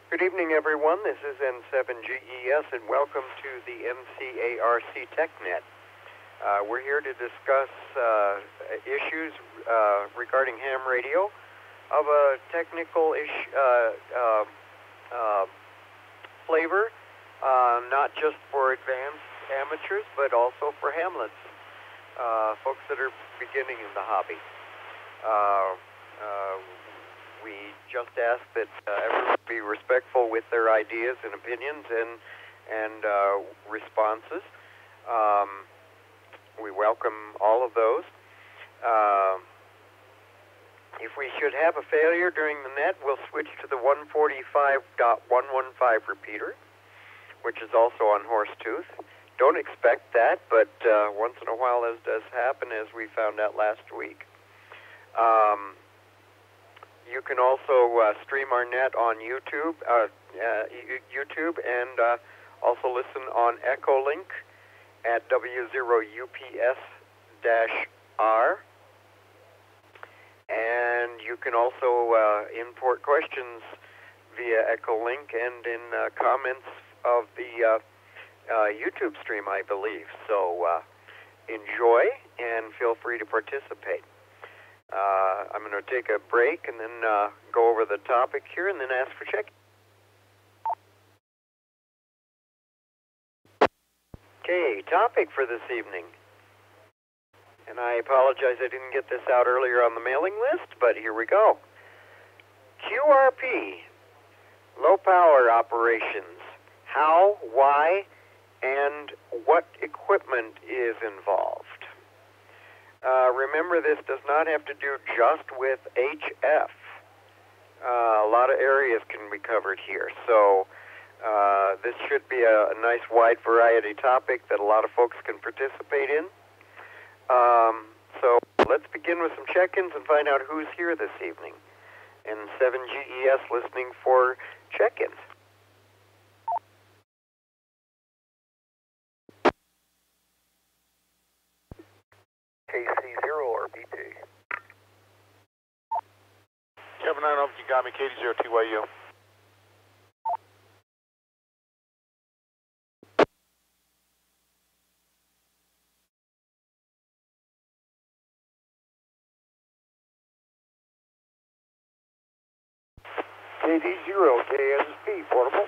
Good evening, everyone. This is N7GES, and welcome to the NCARC TechNet. We're here to discuss issues regarding ham radio of a technical flavor, not just for advanced amateurs, but also for hamlets, folks that are beginning in the hobby. We just ask that everyone be respectful with their ideas and opinions and responses. We welcome all of those. If we should have a failure during the net, we'll switch to the 145.115 repeater, which is also on Horsetooth. Don't expect that, but once in a while this does happen, as we found out last week. You can also stream our net on YouTube, and also listen on Echolink at W0UPS-R. And you can also import questions via Echolink and in comments of the YouTube stream, I believe. So enjoy and feel free to participate. I'm going to take a break and then go over the topic here and then ask for check. Okay, topic for this evening. And I apologize I didn't get this out earlier on the mailing list, but here we go. QRP, low power operations. How, why, and what equipment is involved? Remember, this does not have to do just with HF. A lot of areas can be covered here. So this should be a nice wide variety topic that a lot of folks can participate in. So let's begin with some check-ins and find out who's here this evening. And 7GES listening for check-ins. KC0 or BT? Kevin, I don't know if you got me. KD0TYU. KD0 KSP, portable.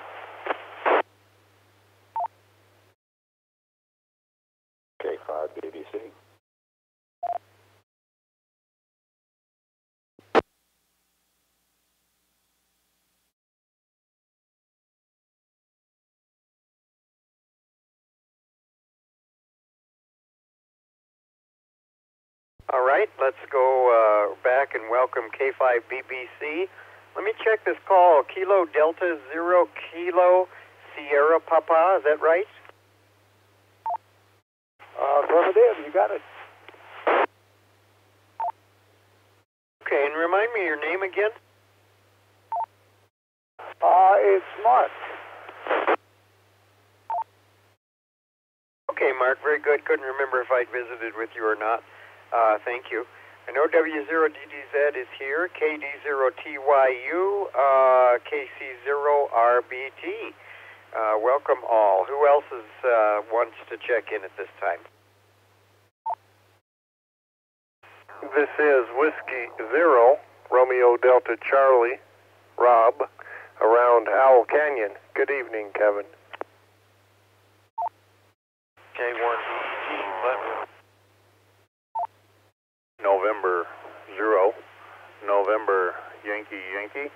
K5 BBC. All right, let's go back and welcome K5 BBC. Let me check this call. Kilo Delta 0 Kilo Sierra Papa, is that right? Affirmative, you got it. Okay, and remind me your name again? It's Mark. Okay, Mark, very good. Couldn't remember if I'd visited with you or not. Thank you. I know W0DDZ is here, KD0TYU, KC0RBT. Welcome all. Who else wants to check in at this time? This is Whiskey 0, Romeo Delta Charlie, Rob, around Owl Canyon. Good evening, Kevin. K1 November 0, November Yankee,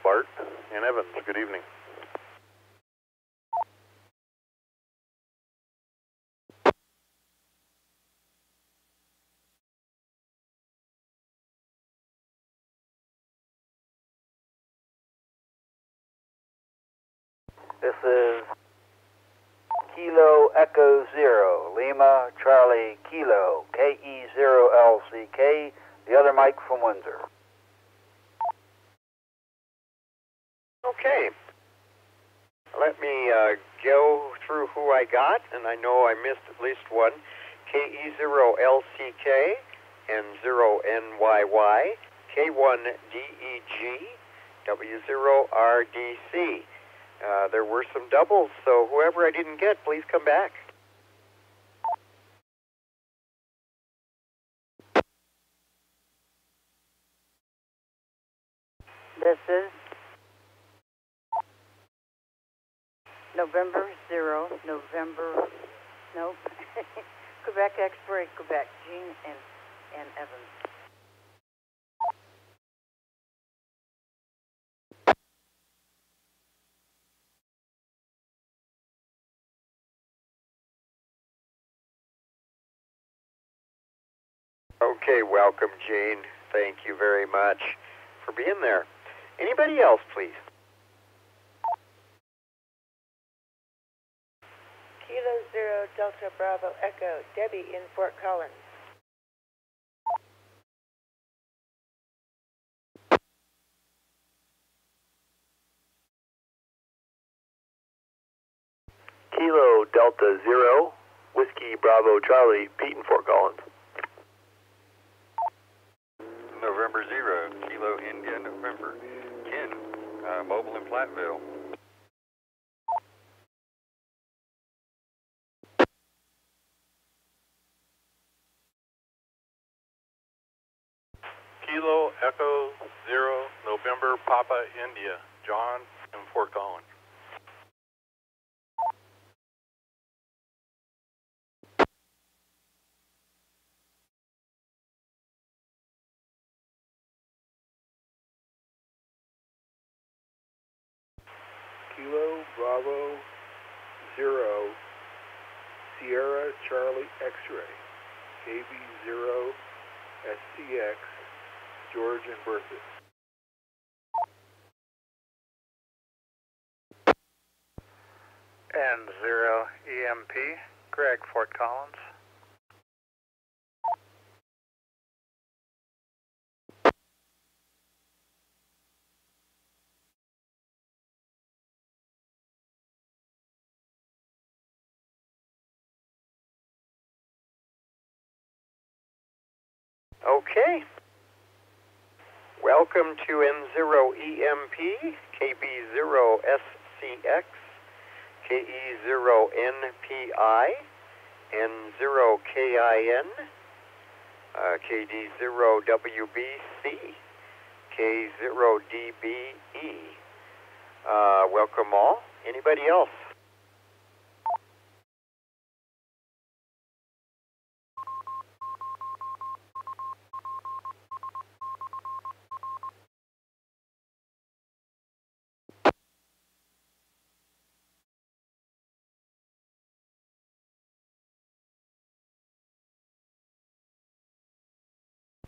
Bart and Evans. Good evening. This is Kilo Echo 0, Lima Charlie Kilo, KE0LCK, the other Mike from Windsor. Okay. Let me go through who I got, and I know I missed at least one. KE0LCK and 0NYY, K1DEG, W0RDC. There were some doubles, so whoever I didn't get, please come back. This is November 0, November, nope, Quebec X-Ray, Quebec, Jean and Evans. Okay, welcome, Jane. Thank you very much for being there. Anybody else, please? Kilo 0 Delta Bravo Echo, Debbie in Fort Collins. Kilo Delta 0, Whiskey Bravo Charlie, Pete in Fort Collins. November 0, Kilo India November, Ken, Mobile in Platteville. Kilo Echo 0 November Papa India, John in Fort Collins. Kilo Bravo 0 Sierra Charlie X-Ray, KB0 SCX, George and Bertha. N0 EMP, Greg, Fort Collins. Okay. Welcome to N0 EMP, KB0 SCX, KE0 NPI, N0 KIN, KD0 WBC, K0 DBE. Welcome all. Anybody else?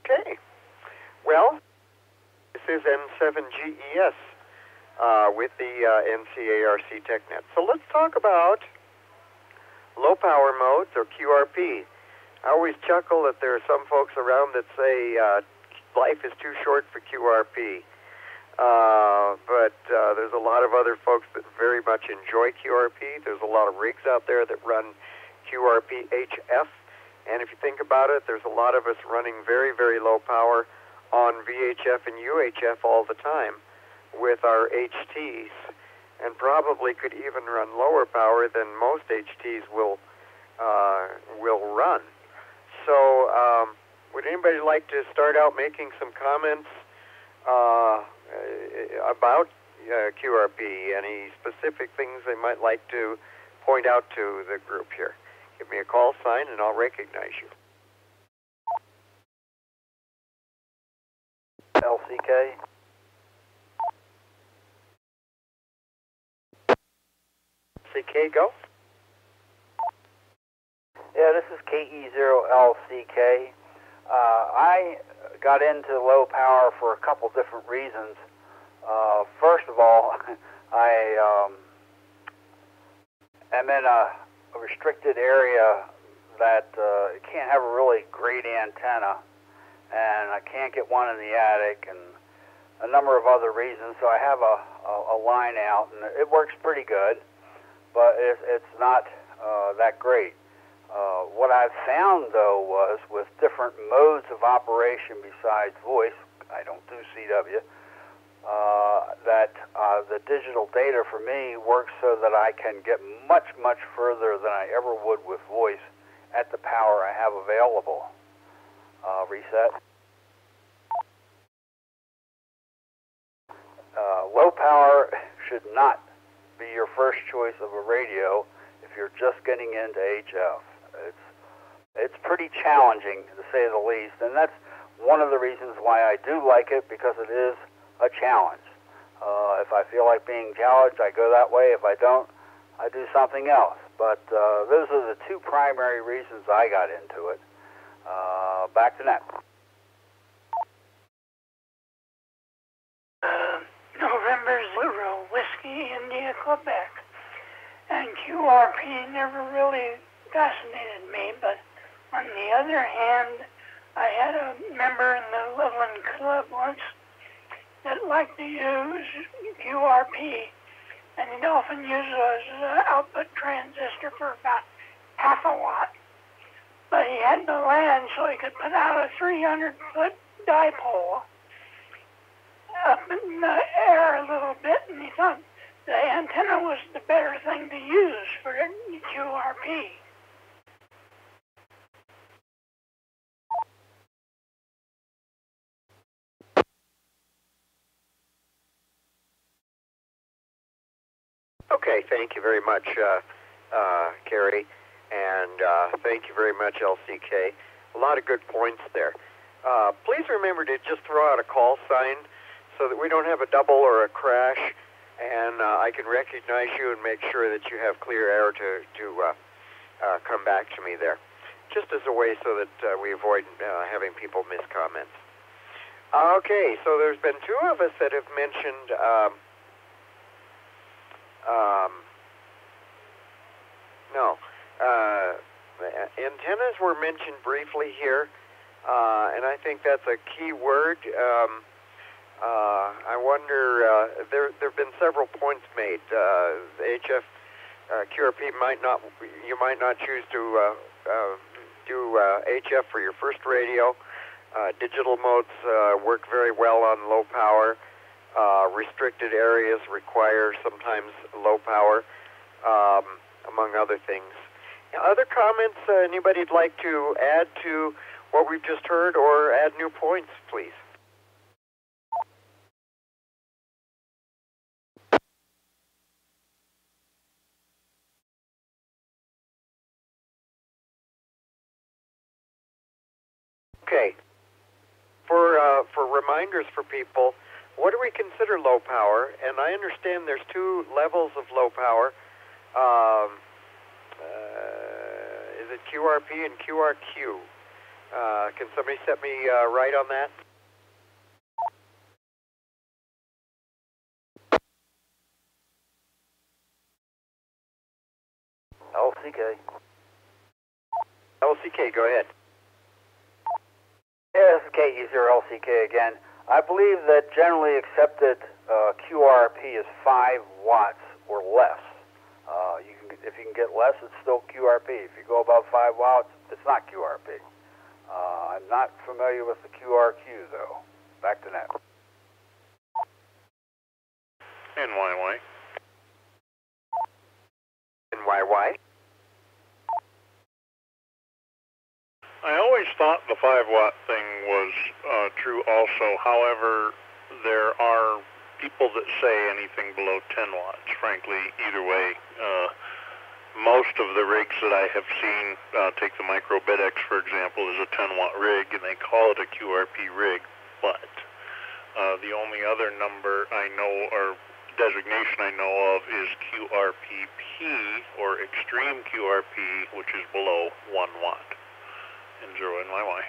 Okay. Well, this is N7GES with the NCARC TechNet. So let's talk about low power modes, or QRP. I always chuckle that there are some folks around that say life is too short for QRP. But there's a lot of other folks that very much enjoy QRP. There's a lot of rigs out there that run QRP HF. And if you think about it, there's a lot of us running very, very low power on VHF and UHF all the time with our HTs, and probably could even run lower power than most HTs will run. So would anybody like to start out making some comments about QRP? Any specific things they might like to point out to the group here? Give me a call sign and I'll recognize you. LCK. CK, go. Yeah, this is KE0LCK. I got into low power for a couple different reasons. First of all, I am in a restricted area that can't have a really great antenna, and I can't get one in the attic, and a number of other reasons. So I have a line out, and it works pretty good, but it's not that great. What I've found, though, was with different modes of operation besides voice, I don't do CW, that the digital data for me works so that I can get much, much further than I ever would with voice at the power I have available. Reset. Low power should not be your first choice of a radio if you're just getting into HF. It's pretty challenging, to say the least, and that's one of the reasons why I do like it, because it is a challenge. If I feel like being challenged, I go that way. If I don't, I do something else. But those are the two primary reasons I got into it. Back to net. November 0, Whiskey, India, Quebec. And QRP never really fascinated me, but on the other hand, I had a member in the Loveland Club once that liked to use QRP, and he'd often use an output transistor for about half a watt. But he had the land, so he could put out a 300-foot dipole up in the air a little bit, and he thought the antenna was the better thing to use for QRP. Okay, thank you very much, Carrie, and thank you very much, LCK. A lot of good points there. Please remember to just throw out a call sign so that we don't have a double or a crash, and I can recognize you and make sure that you have clear air to come back to me there, just as a way so that we avoid having people miss comments. Okay, so there's been two of us that have mentioned antennas were mentioned briefly here, and I think that's a key word. I wonder, there have been several points made. The HF QRP you might not choose to do HF for your first radio. Digital modes work very well on low power. Restricted areas require sometimes low power, among other things. Other comments anybody'd like to add to what we've just heard, or add new points, please? Okay. For reminders for people, what do we consider low power? And I understand there's two levels of low power. Is it QRP and QRQ? Can somebody set me right on that? LCK. LCK, go ahead. Yeah, this is KE0LCK again. I believe that generally accepted QRP is 5 watts or less. If you can get less, it's still QRP. If you go above 5 watts, it's not QRP. I'm not familiar with the QRQ, though. Back to net. NYY. NYY? I always thought the 5-watt thing was true also. However, there are people that say anything below 10 watts, frankly, either way. Most of the rigs that I have seen, take the Micro BitX, for example, is a 10-watt rig, and they call it a QRP rig, but the only other number I know, or designation I know of, is QRPP, or Extreme QRP, which is below 1 watt. And 0 NYY.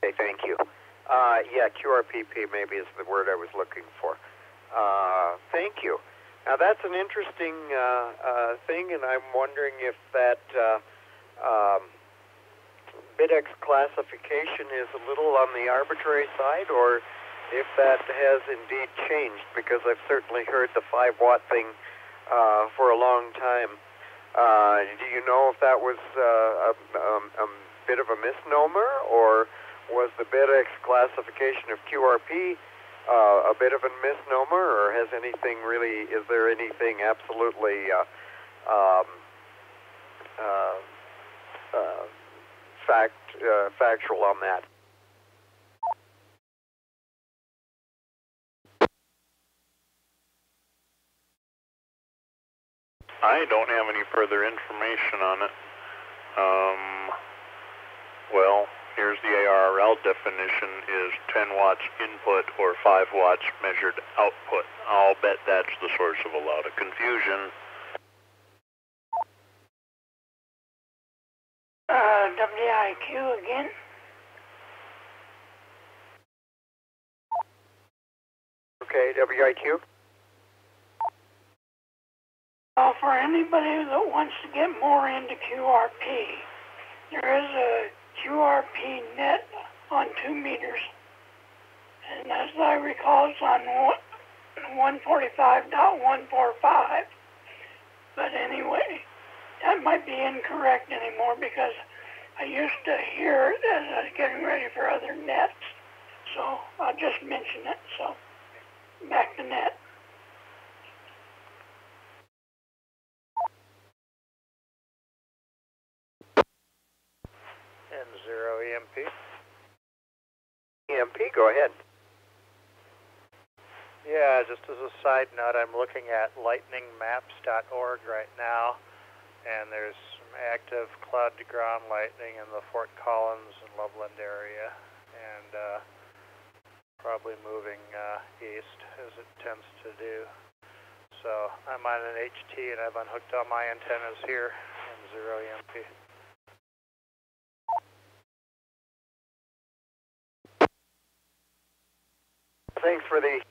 Okay, thank you. Yeah, QRPP maybe is the word I was looking for. Thank you. Now that's an interesting thing, and I'm wondering if that BitX classification is a little on the arbitrary side, or if that has indeed changed, because I've certainly heard the 5-watt thing for a long time. Do you know if that was a bit of a misnomer, or was the BEDX classification of QRP a bit of a misnomer, or has anything really, is there anything absolutely factual on that? I don't have any further information on it. Well, here's the ARRL definition is 10 watts input or 5 watts measured output. I'll bet that's the source of a lot of confusion. WIQ again. Okay, WIQ. Well, for anybody that wants to get more into QRP, there is a QRP net on 2 meters. And as I recall, it's on 145.145. But anyway, that might be incorrect anymore because I used to hear it as I was getting ready for other nets. So I'll just mention it. So back to net. N0 EMP. EMP, go ahead. Yeah, just as a side note, I'm looking at lightningmaps.org right now, and there's some active cloud-to-ground lightning in the Fort Collins and Loveland area, and probably moving east as it tends to do. So I'm on an HT, and I've unhooked all my antennas here in N0 EMP. Thanks for the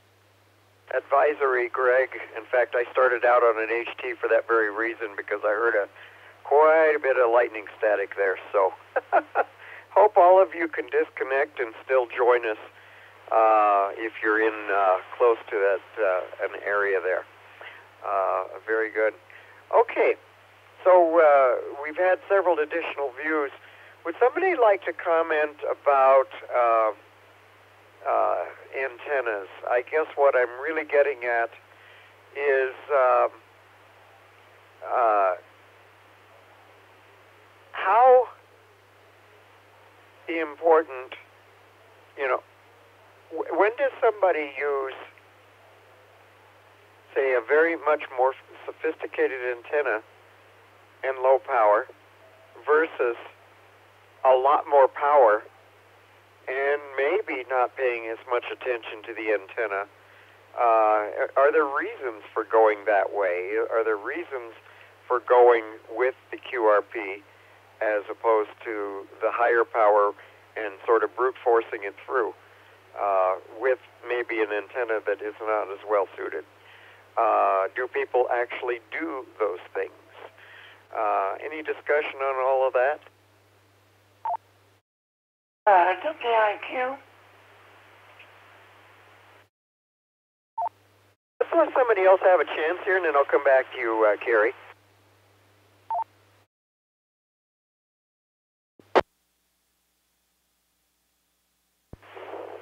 advisory, Greg. In fact, I started out on an HT for that very reason because I heard quite a bit of lightning static there. So hope all of you can disconnect and still join us if you're in close to that an area there. Very good. Okay, so we've had several additional views. Would somebody like to comment about antennas? I guess what I'm really getting at is how important, when does somebody use, say, a very much more sophisticated antenna and low power versus a lot more power and maybe not paying as much attention to the antenna? Are there reasons for going that way? Are there reasons for going with the QRP as opposed to the higher power and sort of brute forcing it through with maybe an antenna that is not as well suited? Do people actually do those things? Any discussion on all of that? WIQ. Let's let somebody else have a chance here, and then I'll come back to you, Carrie.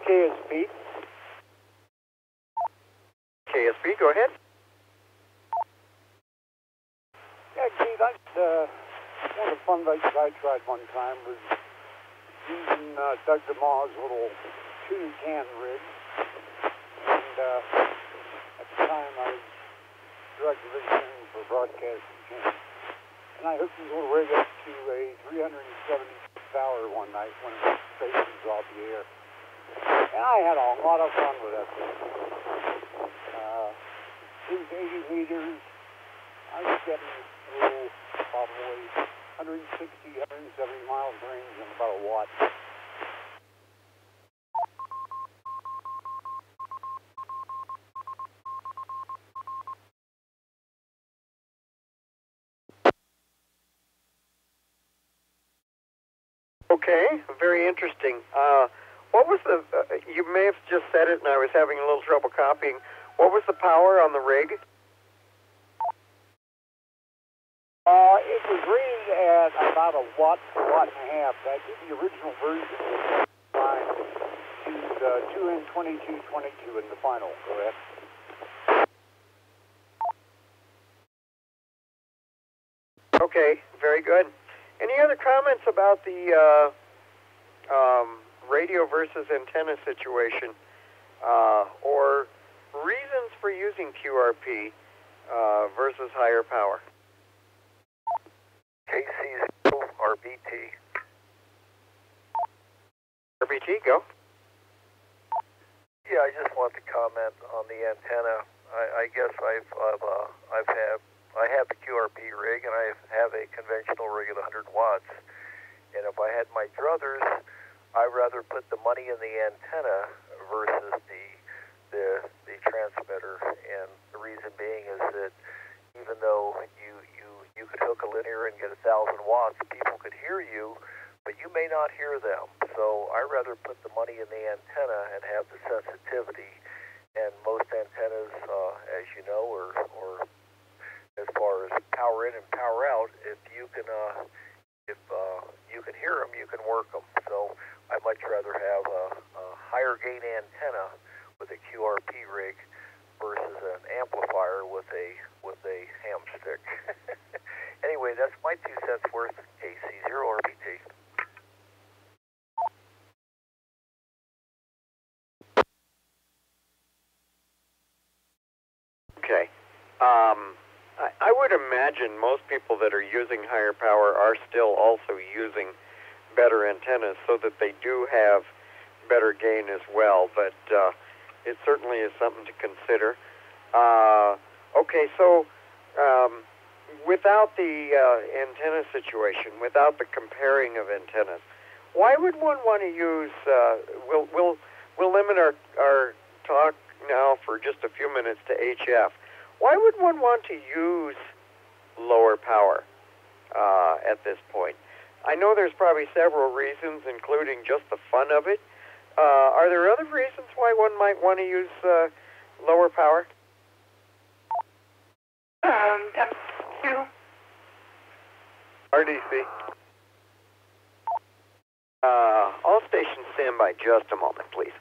KSP. KSP, go ahead. Yeah, Keith, one of the fun baits I tried one time was using Doug DeMaw's little tuna can rig. And at the time I was director of engineering for broadcasting channel. And I hooked his little rig up to a 370 Fowler one night when it was stations off the air. And I had a lot of fun with that thing. It was 80 meters. I was getting probably 160, 170 miles range and about a watt. Okay, very interesting. What was the, you may have just said it and I was having a little trouble copying. What was the power on the rig? It was rated at about a watt to watt and a half. I think the original version was fine. Used 2N2222 in the final. Go ahead. Okay, very good. Any other comments about the radio versus antenna situation, or reasons for using QRP versus higher power? KC0 RBT. RBT, go. Yeah, I just want to comment on the antenna. I guess I have the QRP rig, and I have a conventional rig at 100 watts. And if I had my druthers, I'd rather put the money in the antenna versus the transmitter. And the reason being is that even though you could hook a linear and get 1,000 watts, people could hear you, but you may not hear them. So I'd rather put the money in the antenna and have the sensitivity. And most antennas, as you know, or as far as power in and power out, if you can hear them, you can work them. So I'd much rather have a higher gain antenna with a QRP rig versus an amplifier with a ham stick. Anyway, that's my 2 cents worth. KC0 RBT. Okay. I would imagine most people that are using higher power are still also using better antennas so that they do have better gain as well, but it certainly is something to consider. Okay, so without the antenna situation, without the comparing of antennas, why would one want to use, we'll limit our talk now for just a few minutes to HF. Why would one want to use lower power at this point? I know there's probably several reasons, including just the fun of it. Are there other reasons why one might want to use lower power? RDC. All stations stand by just a moment, please.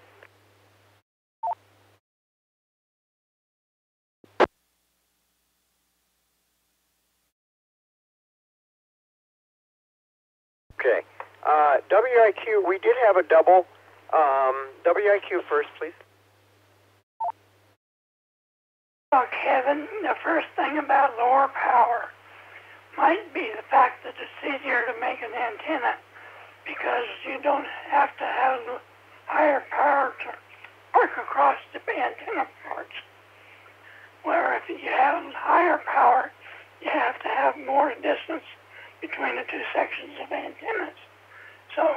Okay. WIQ, we did have a double. WIQ first, please. Well, Kevin, the first thing about lower power might be the fact that it's easier to make an antenna because you don't have to have higher power to work across the antenna parts. Where if you have higher power, you have to have more distance between the two sections of antennas. So,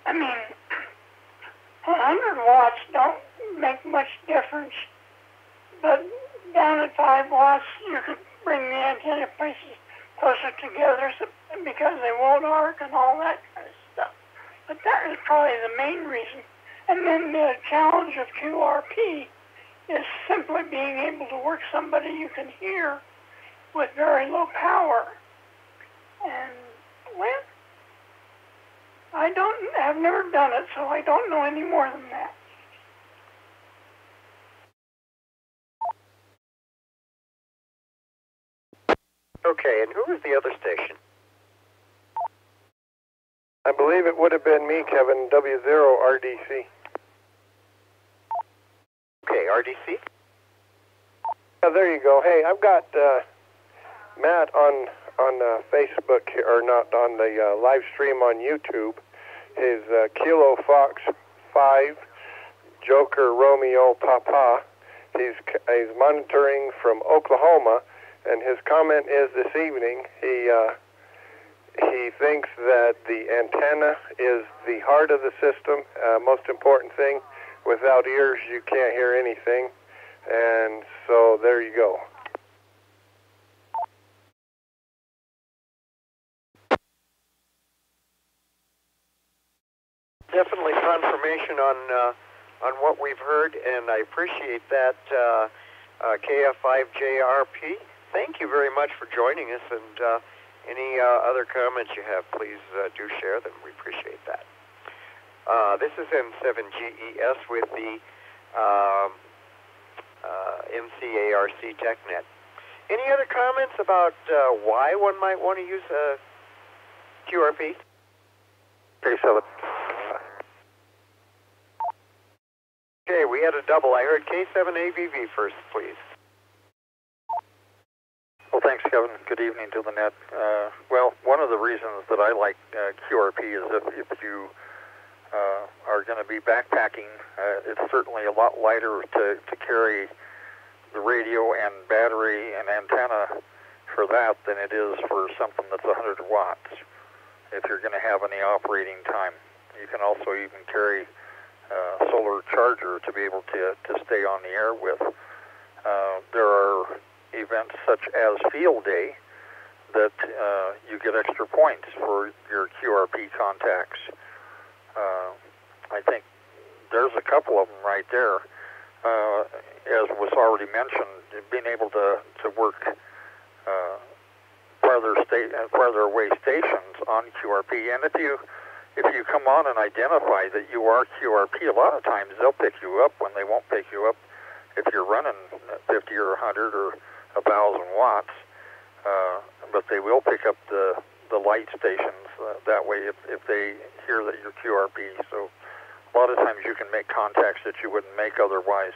I mean, 100 watts don't make much difference, but down at 5 watts, you could bring the antenna pieces closer together because they won't arc and all that kind of stuff. But that is probably the main reason. And then the challenge of QRP is simply being able to work somebody you can hear with very low power. And, well, I've never done it, so I don't know any more than that. Okay, and who was the other station? I believe it would have been me, Kevin, W0RDC. Okay, RDC? There you go. Hey, I've got Matt on Facebook, or not, on the live stream on YouTube. His Kilo Fox 5 Joker Romeo Papa. He's monitoring from Oklahoma, and his comment is this evening he thinks that the antenna is the heart of the system, most important thing. Without ears, you can't hear anything, and so there you go. Definitely confirmation on what we've heard, and I appreciate that. KF5JRP. thank you very much for joining us, and any other comments you have, please do share them. We appreciate that. This is N7GES with the NCARC TechNet. Any other comments about why one might want to use QRP? K7. Okay, we had a double. I heard K7AVV first, please. Well, thanks, Kevin. Good evening to the net. Well, one of the reasons that I like QRP is if you are going to be backpacking, it's certainly a lot lighter to carry the radio and battery and antenna for that than it is for something that's 100 watts if you're going to have any operating time. You can also even carry solar charger to be able to stay on the air with. There are events such as Field Day that you get extra points for your QRP contacts. I think there's a couple of them right there. As was already mentioned, being able to work farther away stations on QRP, and if you come on and identify that you are QRP, a lot of times they'll pick you up when they won't pick you up if you're running 50 or 100 or 1,000 watts, but they will pick up the light stations that way if they hear that you're QRP. So a lot of times you can make contacts that you wouldn't make otherwise.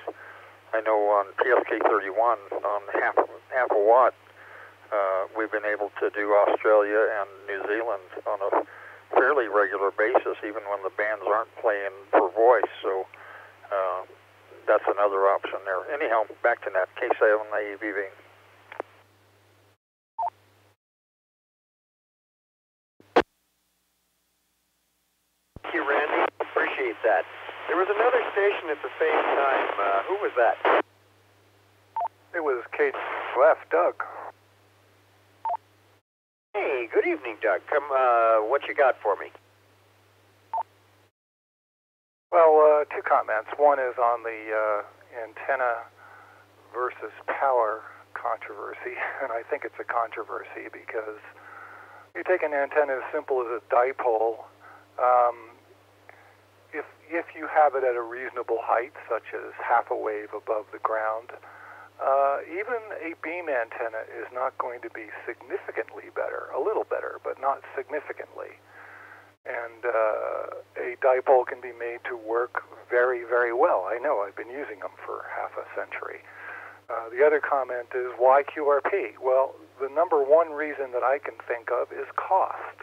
I know on PSK 31 on half a watt, we've been able to do Australia and New Zealand on a fairly regular basis, even when the bands aren't playing for voice. So that's another option there. Anyhow, back to net, K7 AEBV. Thank you, Randy. Appreciate that. There was another station at the same time. Who was that? It was KF, Doug. Hey, good evening, Doug. Come, what you got for me? Well, two comments. One is on the antenna versus power controversy, and I think it's a controversy because you take an antenna as simple as a dipole. If you have it at a reasonable height, such as half a wave above the ground, even a beam antenna is not going to be significantly better, a little better, but not significantly. And a dipole can be made to work very, very well. I know, I've been using them for half a century. The other comment is, why QRP? Well, the number one reason that I can think of is cost.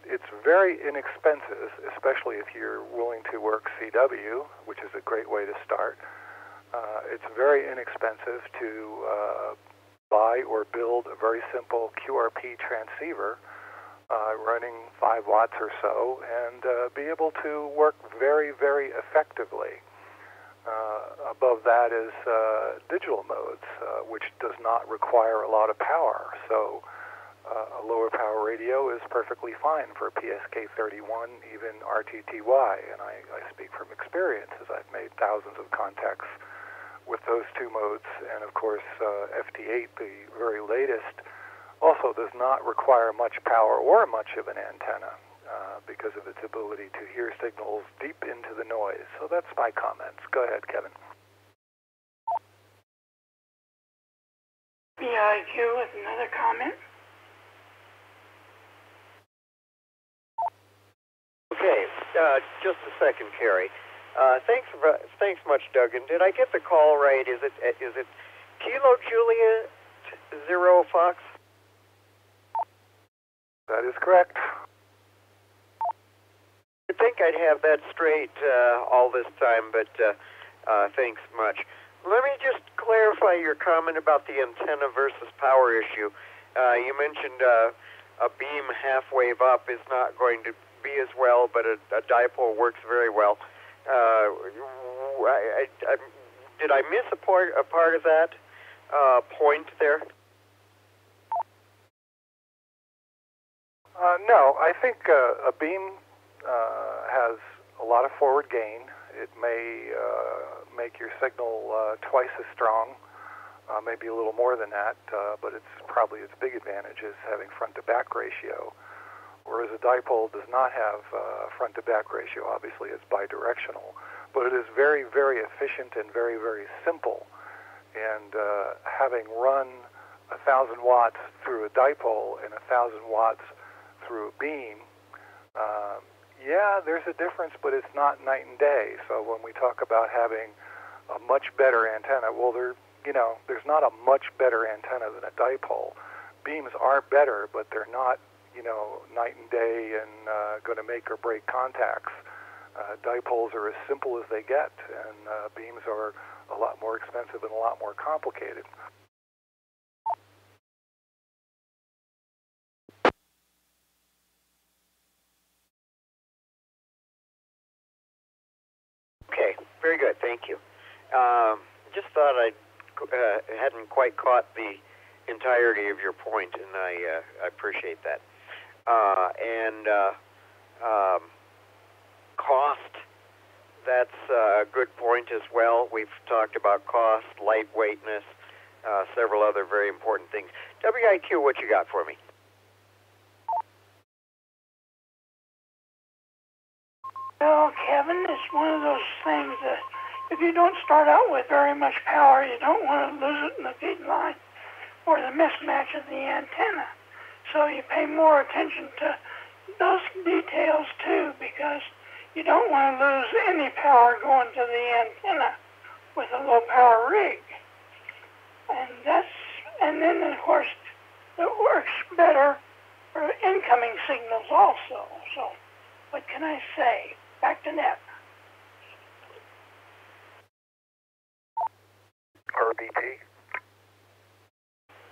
It's very inexpensive, especially if you're willing to work CW, which is a great way to start. It's very inexpensive to buy or build a very simple QRP transceiver running 5 watts or so and be able to work very, very effectively. Above that is digital modes, which does not require a lot of power. So a lower power radio is perfectly fine for PSK 31, even RTTY, and I speak from experience as I've made thousands of contacts with those two modes. And of course, FT8, the very latest, also does not require much power or much of an antenna because of its ability to hear signals deep into the noise. So that's my comments. Go ahead, Kevin. BIQ with another comment. Okay, just a second, Carrie. Thanks much, Doug. And did I get the call right? Is it Kilo Juliet 0 Fox? That is correct. I think I'd have that straight all this time, but thanks much. Let me just clarify your comment about the antenna versus power issue. You mentioned a beam half wave up is not going to be as well, but a dipole works very well. Did I miss a part of that point there? No, I think a beam has a lot of forward gain. It may make your signal twice as strong. maybe a little more than that, but it's probably its big advantage is having front-to-back ratio, whereas a dipole does not have front-to-back ratio. Obviously, it's bidirectional, but it is very, very efficient and very, very simple. And having run 1,000 watts through a dipole and 1,000 watts through a beam, yeah, there's a difference, but it's not night and day. So when we talk about having a much better antenna, well, there's not a much better antenna than a dipole. Beams are better, but they're not, night and day and going to make or break contacts. Dipoles are as simple as they get, and beams are a lot more expensive and a lot more complicated. Okay, very good, thank you. Just thought I hadn't quite caught the entirety of your point, and I appreciate that. Cost, that's a good point as well. We've talked about cost, lightweightness, several other very important things. WIQ, what you got for me? Well, Kevin, it's one of those things that if you don't start out with very much power, you don't want to lose it in the feed line or the mismatch of the antenna. So you pay more attention to those details too, because you don't want to lose any power going to the antenna with a low power rig. And then of course it works better for incoming signals also. So what can I say? Back to net.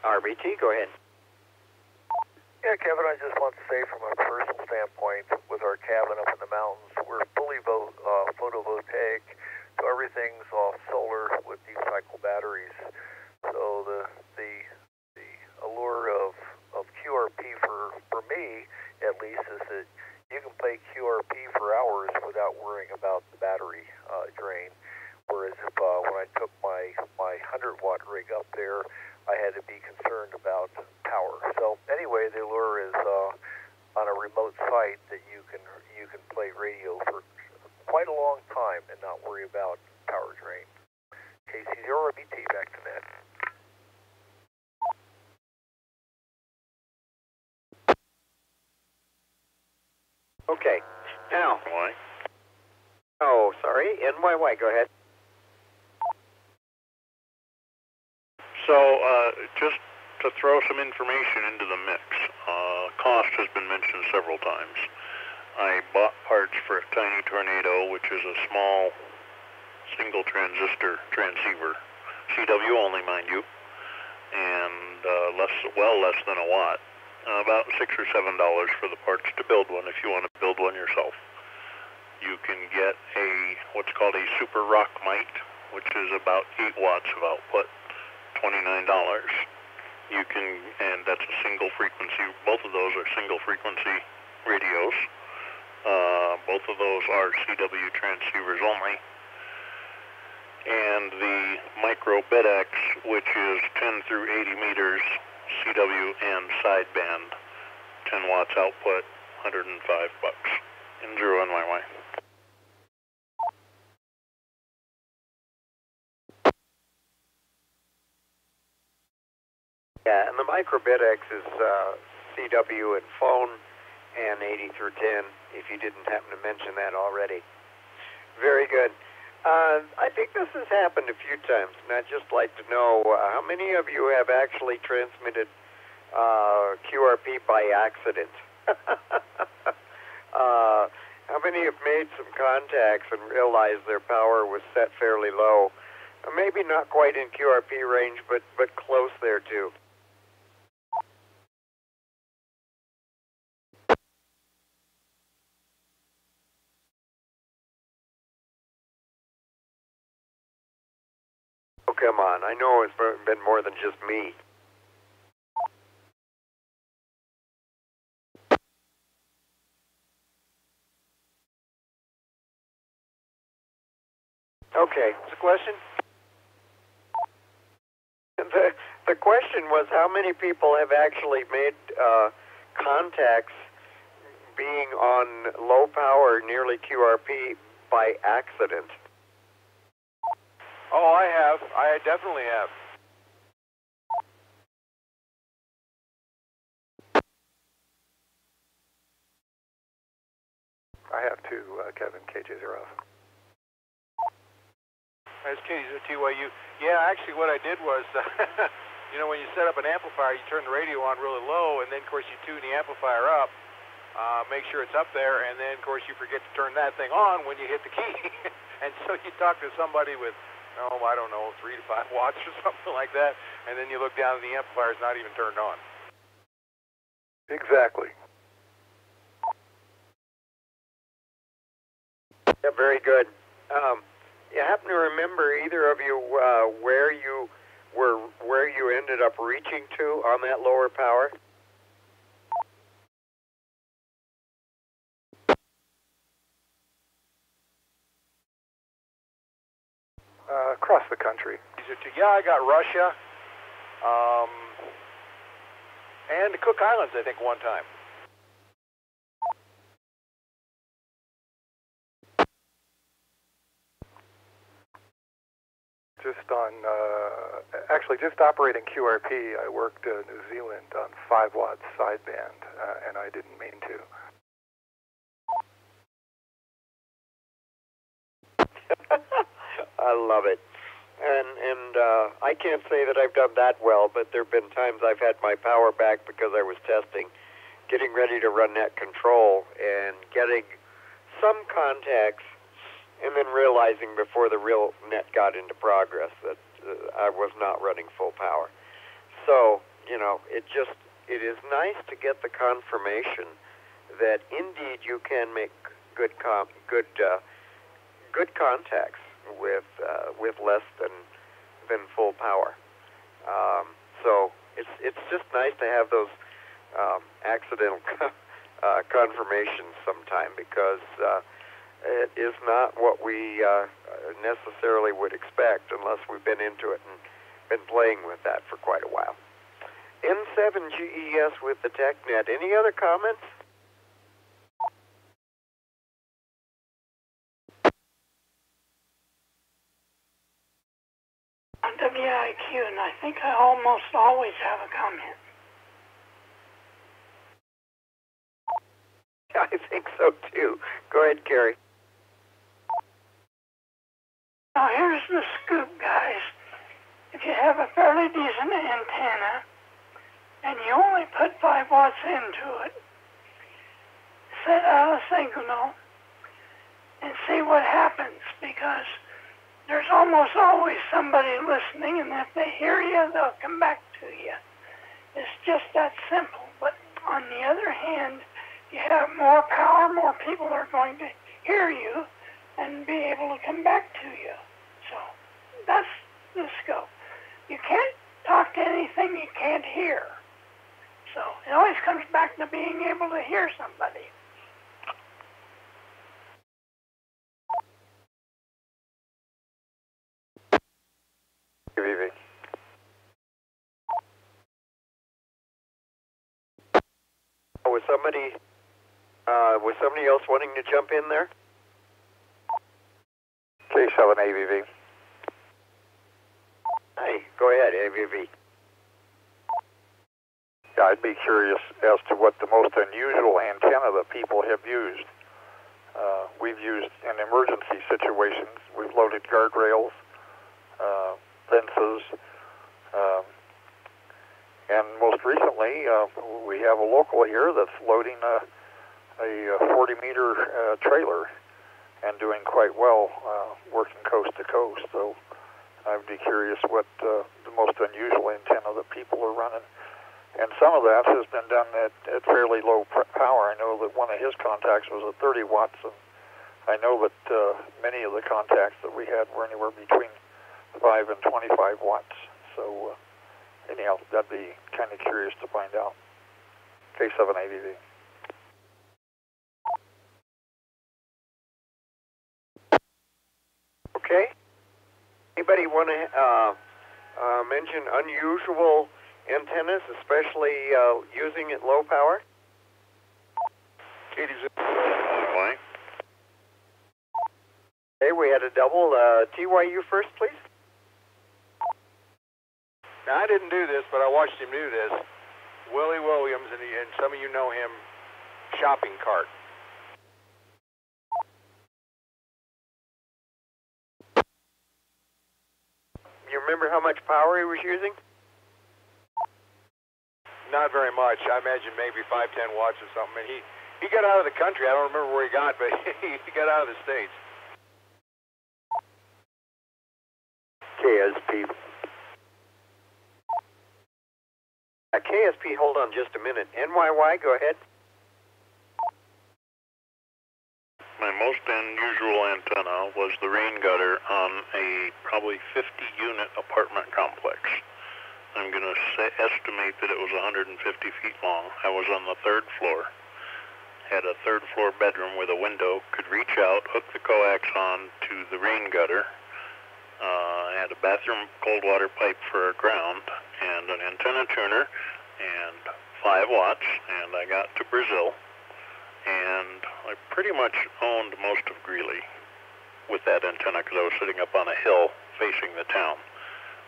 RBT, go ahead. Yeah, Kevin, I just want to say from a personal standpoint, with our cabin up in the mountains, we're fully photovoltaic, so everything's off solar with deep cycle batteries. So the allure of QRP for me, at least, is that you can play QRP for hours without worrying about the battery drain. Whereas if when I took my 100-watt rig up there, I had to be concerned about power. So anyway, the allure is on a remote site that you can play radio for quite a long time and not worry about power drain. KC0RBT, back to net. Okay, now. Oh, sorry, NYY, go ahead. So, just to throw some information into the mix, cost has been mentioned several times. I bought parts for a Tiny Tornado, which is a small single transistor transceiver, CW only, mind you, and less than a watt. About $6 or $7 for the parts to build one if you want to build one yourself. You can get what's called a Super Rock Mite, which is about 8 watts of output, $29. You can, and that's a single frequency. Both of those are single frequency radios. Both of those are CW transceivers only. And the Micro BitX, which is 10 through 80 meters, CW and sideband, 10 watts output, $105 in 0 NYY. Yeah, and the Micro BitX is CW and phone and 80 through 10, if you didn't happen to mention that already. Very good. I think this has happened a few times, and I'd just like to know how many of you have actually transmitted QRP by accident? How many have made some contacts and realized their power was set fairly low? Maybe not quite in QRP range, but close there too. Oh, come on. I know it's been more than just me. Okay, what's the question? The question was how many people have actually made contacts being on low power, nearly QRP, by accident. Oh, I have. I definitely have. I have too, Kevin, KJ0. That's TYU. Yeah, actually what I did was, you know, when you set up an amplifier, you turn the radio on really low, and then, of course, you tune the amplifier up, make sure it's up there, and then, of course, you forget to turn that thing on when you hit the key. And so you talk to somebody with, oh, I don't know, 3 to 5 watts or something like that, and then you look down and the amplifier's not even turned on. Exactly. Yeah, very good. You happen to remember, either of you, where you ended up reaching to on that lower power? Across the country. Yeah, I got Russia, and the Cook Islands, I think, one time. Just operating QRP, I worked New Zealand on 5 watts sideband, and I didn't mean to. I love it. And I can't say that I've done that well, but there have been times I've had my power back because I was testing, getting ready to run net control, and getting some contacts, and then realizing before the real net got into progress that I was not running full power. So, you know, it is nice to get the confirmation that indeed you can make good contacts with less than full power. So it's just nice to have those accidental confirmations sometime, because it is not what we necessarily would expect unless we've been into it and been playing with that for quite a while. N7GES with the TechNet. Any other comments? On WIQ, and I think I almost always have a comment. I think so too. Go ahead, Gary. Now here's the scoop, guys. If you have a fairly decent antenna and you only put 5 watts into it, set out a signal and see what happens, because there's almost always somebody listening, and if they hear you, they'll come back to you. It's just that simple. But on the other hand, you have more power, more people are going to hear you and be able to come back to you. So that's the scope. You can't talk to anything you can't hear. So it always comes back to being able to hear somebody. Was somebody else wanting to jump in there? K7 AVV. Hey, go ahead, AVV. Yeah, I'd be curious as to what the most unusual antenna that people have used. We've used in emergency situations. We've loaded guardrails, fences, and most recently we have a local here that's loading a 40-meter trailer and doing quite well, working coast to coast. So I'd be curious what the most unusual antenna that people are running. And some of that has been done at fairly low power. I know that one of his contacts was at 30 watts, and I know that many of the contacts that we had were anywhere between 5 and 25 watts. So anyhow, that'd be kind of curious to find out. K7 AVV. Okay. Anybody want to mention unusual antennas, especially using at low power? Katie's why? Okay, we had a double. TYU first, please. Now, I didn't do this, but I watched him do this. Willie Williams, and some of you know him, shopping cart. You remember how much power he was using? Not very much. I imagine maybe 5-10 watts or something. And he got out of the country. I don't remember where he got, but he got out of the States. KSP. KSP, hold on just a minute. NYY, go ahead. My most unusual antenna was the rain gutter on a probably 50-unit apartment complex. I'm going to estimate that it was 150 feet long. I was on the 3rd floor. Had a 3rd floor bedroom with a window, could reach out, hook the coax on to the rain gutter. Had a bathroom cold water pipe for a ground, and an antenna tuner, and 5 watts, and I got to Brazil. And I pretty much owned most of Greeley with that antenna because I was sitting up on a hill facing the town.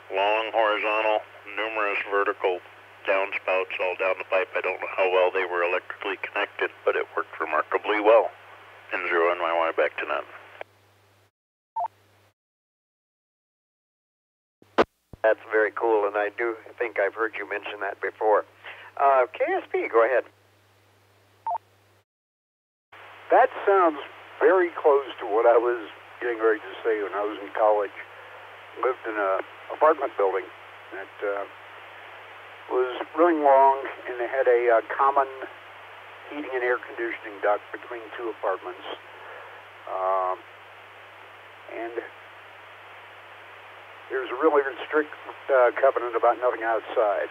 Long horizontal, numerous vertical downspouts all down the pipe. I don't know how well they were electrically connected, but it worked remarkably well. N0NYY back to none. That's very cool, and I do think I've heard you mention that before. KSP, go ahead. That sounds very close to what I was getting ready to say when I was in college. Lived in an apartment building that was really long, and they had a common heating and air conditioning duct between 2 apartments. And there's a really strict covenant about nothing outside.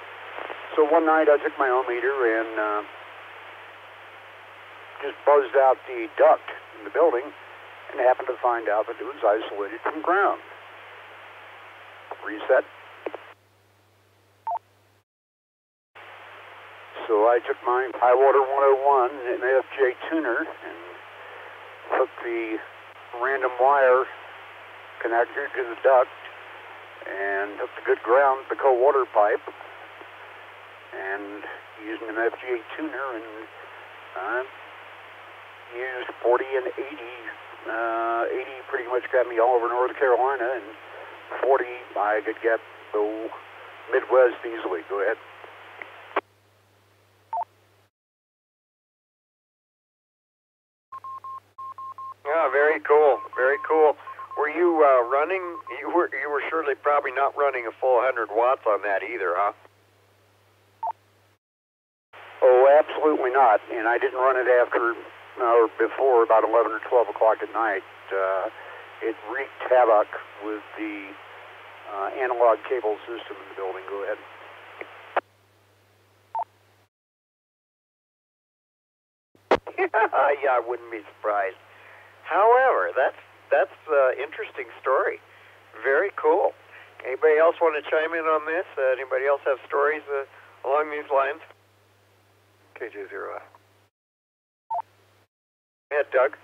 So one night I took my ohm meter and just buzzed out the duct in the building and happened to find out that it was isolated from ground. Reset. So I took my High Water 101 and FJ tuner and hooked the random wire connector to the duct and hooked the good ground to the cold water pipe and using an FJ tuner and used 40 and 80. 80 pretty much got me all over North Carolina, and 40 I could get the Midwest easily. Go ahead. Yeah, very cool. Very cool. Were you running? You were surely probably not running a full 100 watts on that either, huh? Oh, absolutely not. And I didn't run it after or before about 11 or 12 o'clock at night. It wreaked havoc with the analog cable system in the building. Go ahead. Yeah, I wouldn't be surprised. However, that's interesting story. Very cool. Anybody else want to chime in on this? Anybody else have stories along these lines? KJ0F. Yeah, Doug.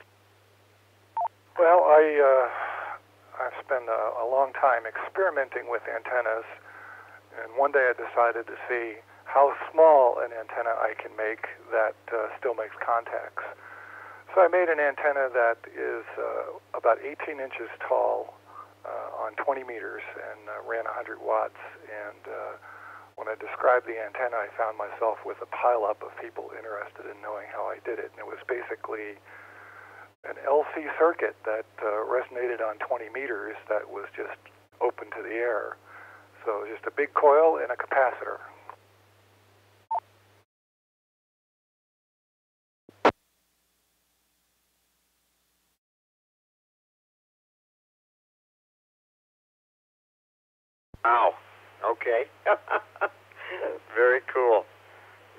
Well, I've spent a long time experimenting with antennas, and one day I decided to see how small an antenna I can make that still makes contacts. So I made an antenna that is about 18 inches tall on 20 meters and ran 100 watts. And when I described the antenna, I found myself with a pileup of people interested in knowing how I did it. And it was basically an LC circuit that resonated on 20 meters that was just open to the air. So just a big coil and a capacitor. Wow. Okay. Very cool.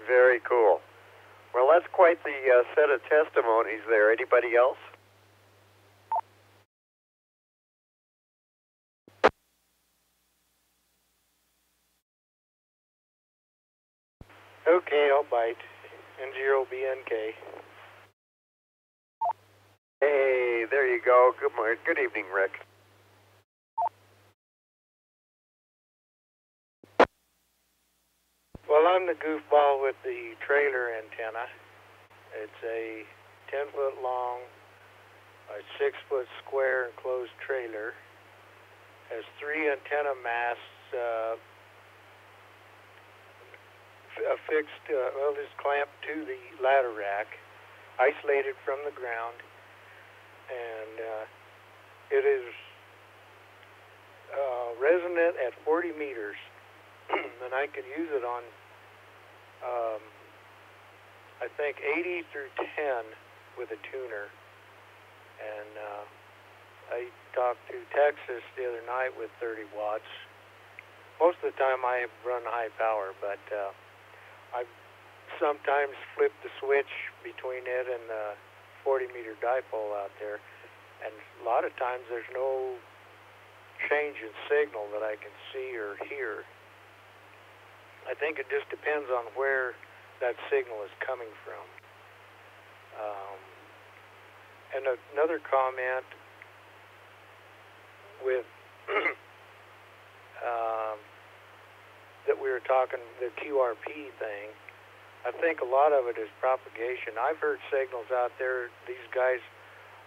Very cool. Well, that's quite the set of testimonies there. Anybody else? Okay, I'll bite. N0BNK. Hey, there you go. Good morning. Good evening, Rick. Well, I'm the goofball with the trailer antenna. It's a 10-foot long, a 6-foot square enclosed trailer. Has 3 antenna masts affixed, just clamped to the ladder rack, isolated from the ground, and it is resonant at 40 meters, and I could use it on, I think, 80 through 10 with a tuner, and I talked to Texas the other night with 30 watts. Most of the time I run high power, but I sometimes flip the switch between it and the 40-meter dipole out there, and a lot of times there's no change in signal that I can see or hear. I think it just depends on where that signal is coming from. And another comment with that we were talking, the QRP thing, I think a lot of it is propagation. I've heard signals out there, these guys,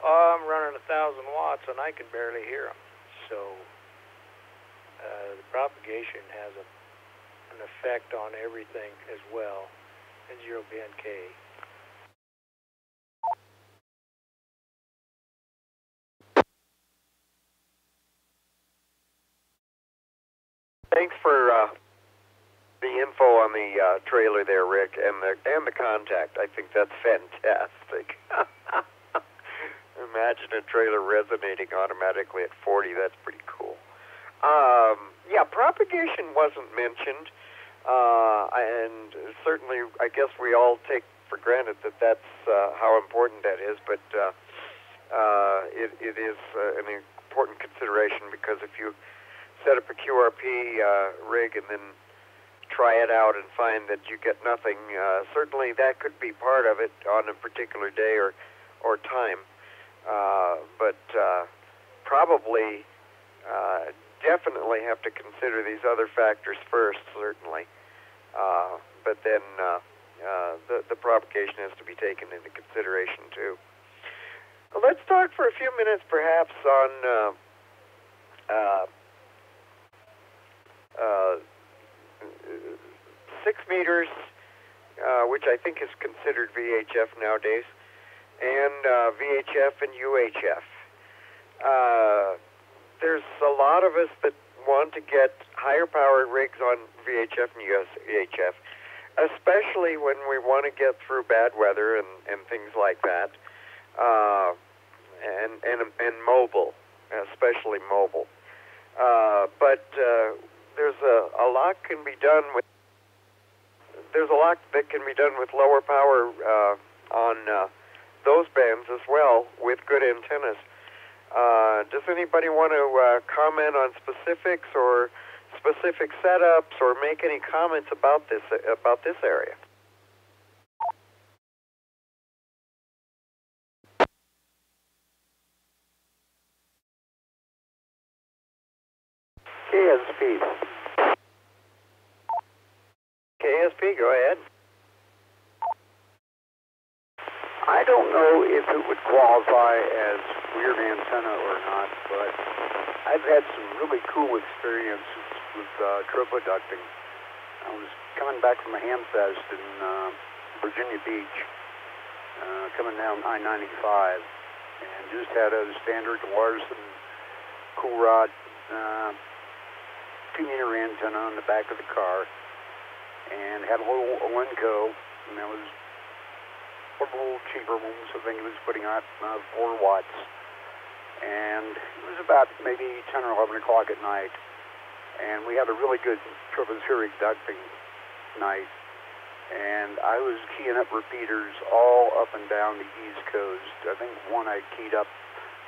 oh, I'm running 1,000 watts and I can barely hear them. So the propagation has an effect on everything as well. N0BNK. Thanks for the info on the trailer there, Rick, and the contact. I think that's fantastic. Imagine a trailer resonating automatically at 40. That's pretty cool. Yeah, propagation wasn't mentioned, and certainly I guess we all take for granted that that's how important that is, but it is an important consideration, because if you set up a QRP rig and then try it out and find that you get nothing, certainly that could be part of it on a particular day or time. But probably definitely have to consider these other factors first, certainly. But then the propagation has to be taken into consideration too. Let's talk for a few minutes perhaps on 6 meters, which I think is considered VHF nowadays, and VHF and UHF. There's a lot of us that want to get higher powered rigs on VHF and UHF, especially when we want to get through bad weather and things like that, and mobile, especially mobile. But there's a lot can be done with. There's a lot that can be done with lower power on those bands as well, with good antennas. Does anybody want to comment on specifics or specific setups, or make any comments about this area? KSP, go ahead. I don't know if it would qualify as weird antenna or not, but I've had some really cool experiences with tropoducting. I was coming back from a ham fest in Virginia Beach, coming down I-95, and just had a standard Larson cool rod 2-meter antenna on the back of the car, and had a little Olenco, and that was one of the little cheaper ones. I think it was putting out 4 watts, and it was about maybe 10 or 11 o'clock at night, and we had a really good tropospheric ducting night, and I was keying up repeaters all up and down the East Coast. I think one I keyed up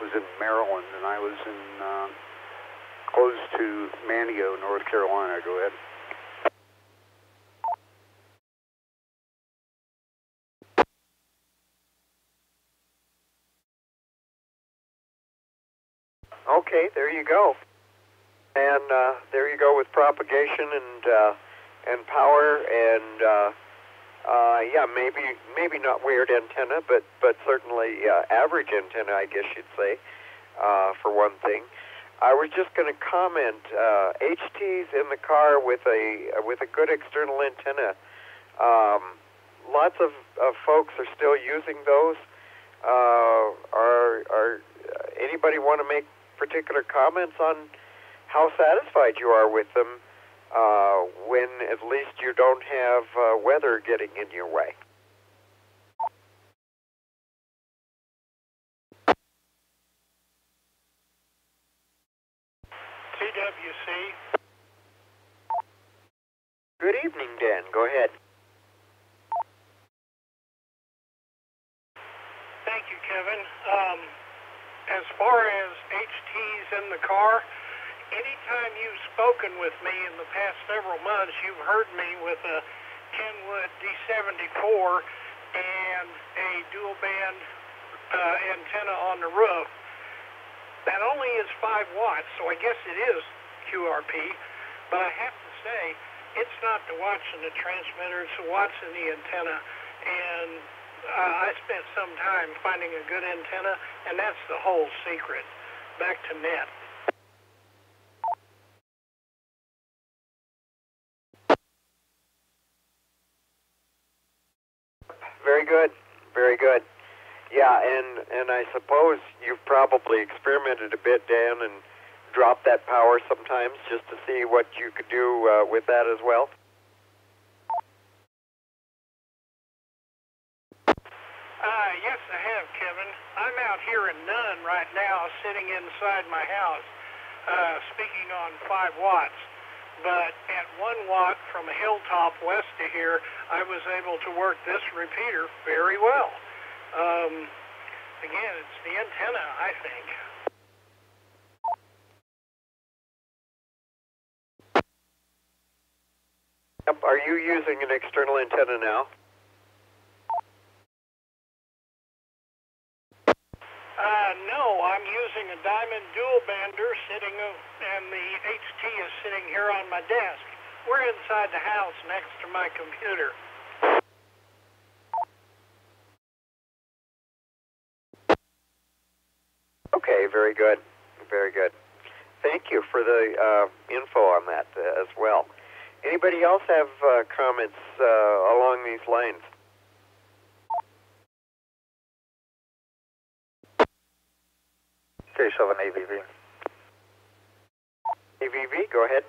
was in Maryland, and I was in close to Manteo, North Carolina. Go ahead. Okay, there you go. And there you go with propagation and power and yeah, maybe not weird antenna, but certainly average antenna, I guess you'd say, for one thing. I was just going to comment. HTs in the car with a good external antenna. Lots of folks are still using those. Are anybody want to make particular comments on how satisfied you are with them when at least you don't have weather getting in your way? TWC. Good evening, Dan. Go ahead. Thank you, Kevin. As far as HTs in the car, anytime you've spoken with me in the past several months, you've heard me with a Kenwood D74 and a dual band antenna on the roof. That only is 5 watts, so I guess it is QRP, but I have to say, it's not the watts in the transmitter, it's the watts in the antenna, and I spent some time finding a good antenna, and that's the whole secret. Back to net. Very good. Very good. Yeah, and I suppose you've probably experimented a bit, Dan, and dropped that power sometimes just to see what you could do with that as well. Yes, I have, Kevin. I'm out here in Nunn right now, sitting inside my house, speaking on 5 watts. But at 1 watt from a hilltop west of here, I was able to work this repeater very well. Again, it's the antenna, I think. Yep. Are you using an external antenna now? No, I'm using a diamond dual bander sitting, and the HT is sitting here on my desk. We're inside the house next to my computer. Okay, very good. Very good. Thank you for the info on that as well. Anybody else have comments along these lines? K7 AVV. AVV, go ahead.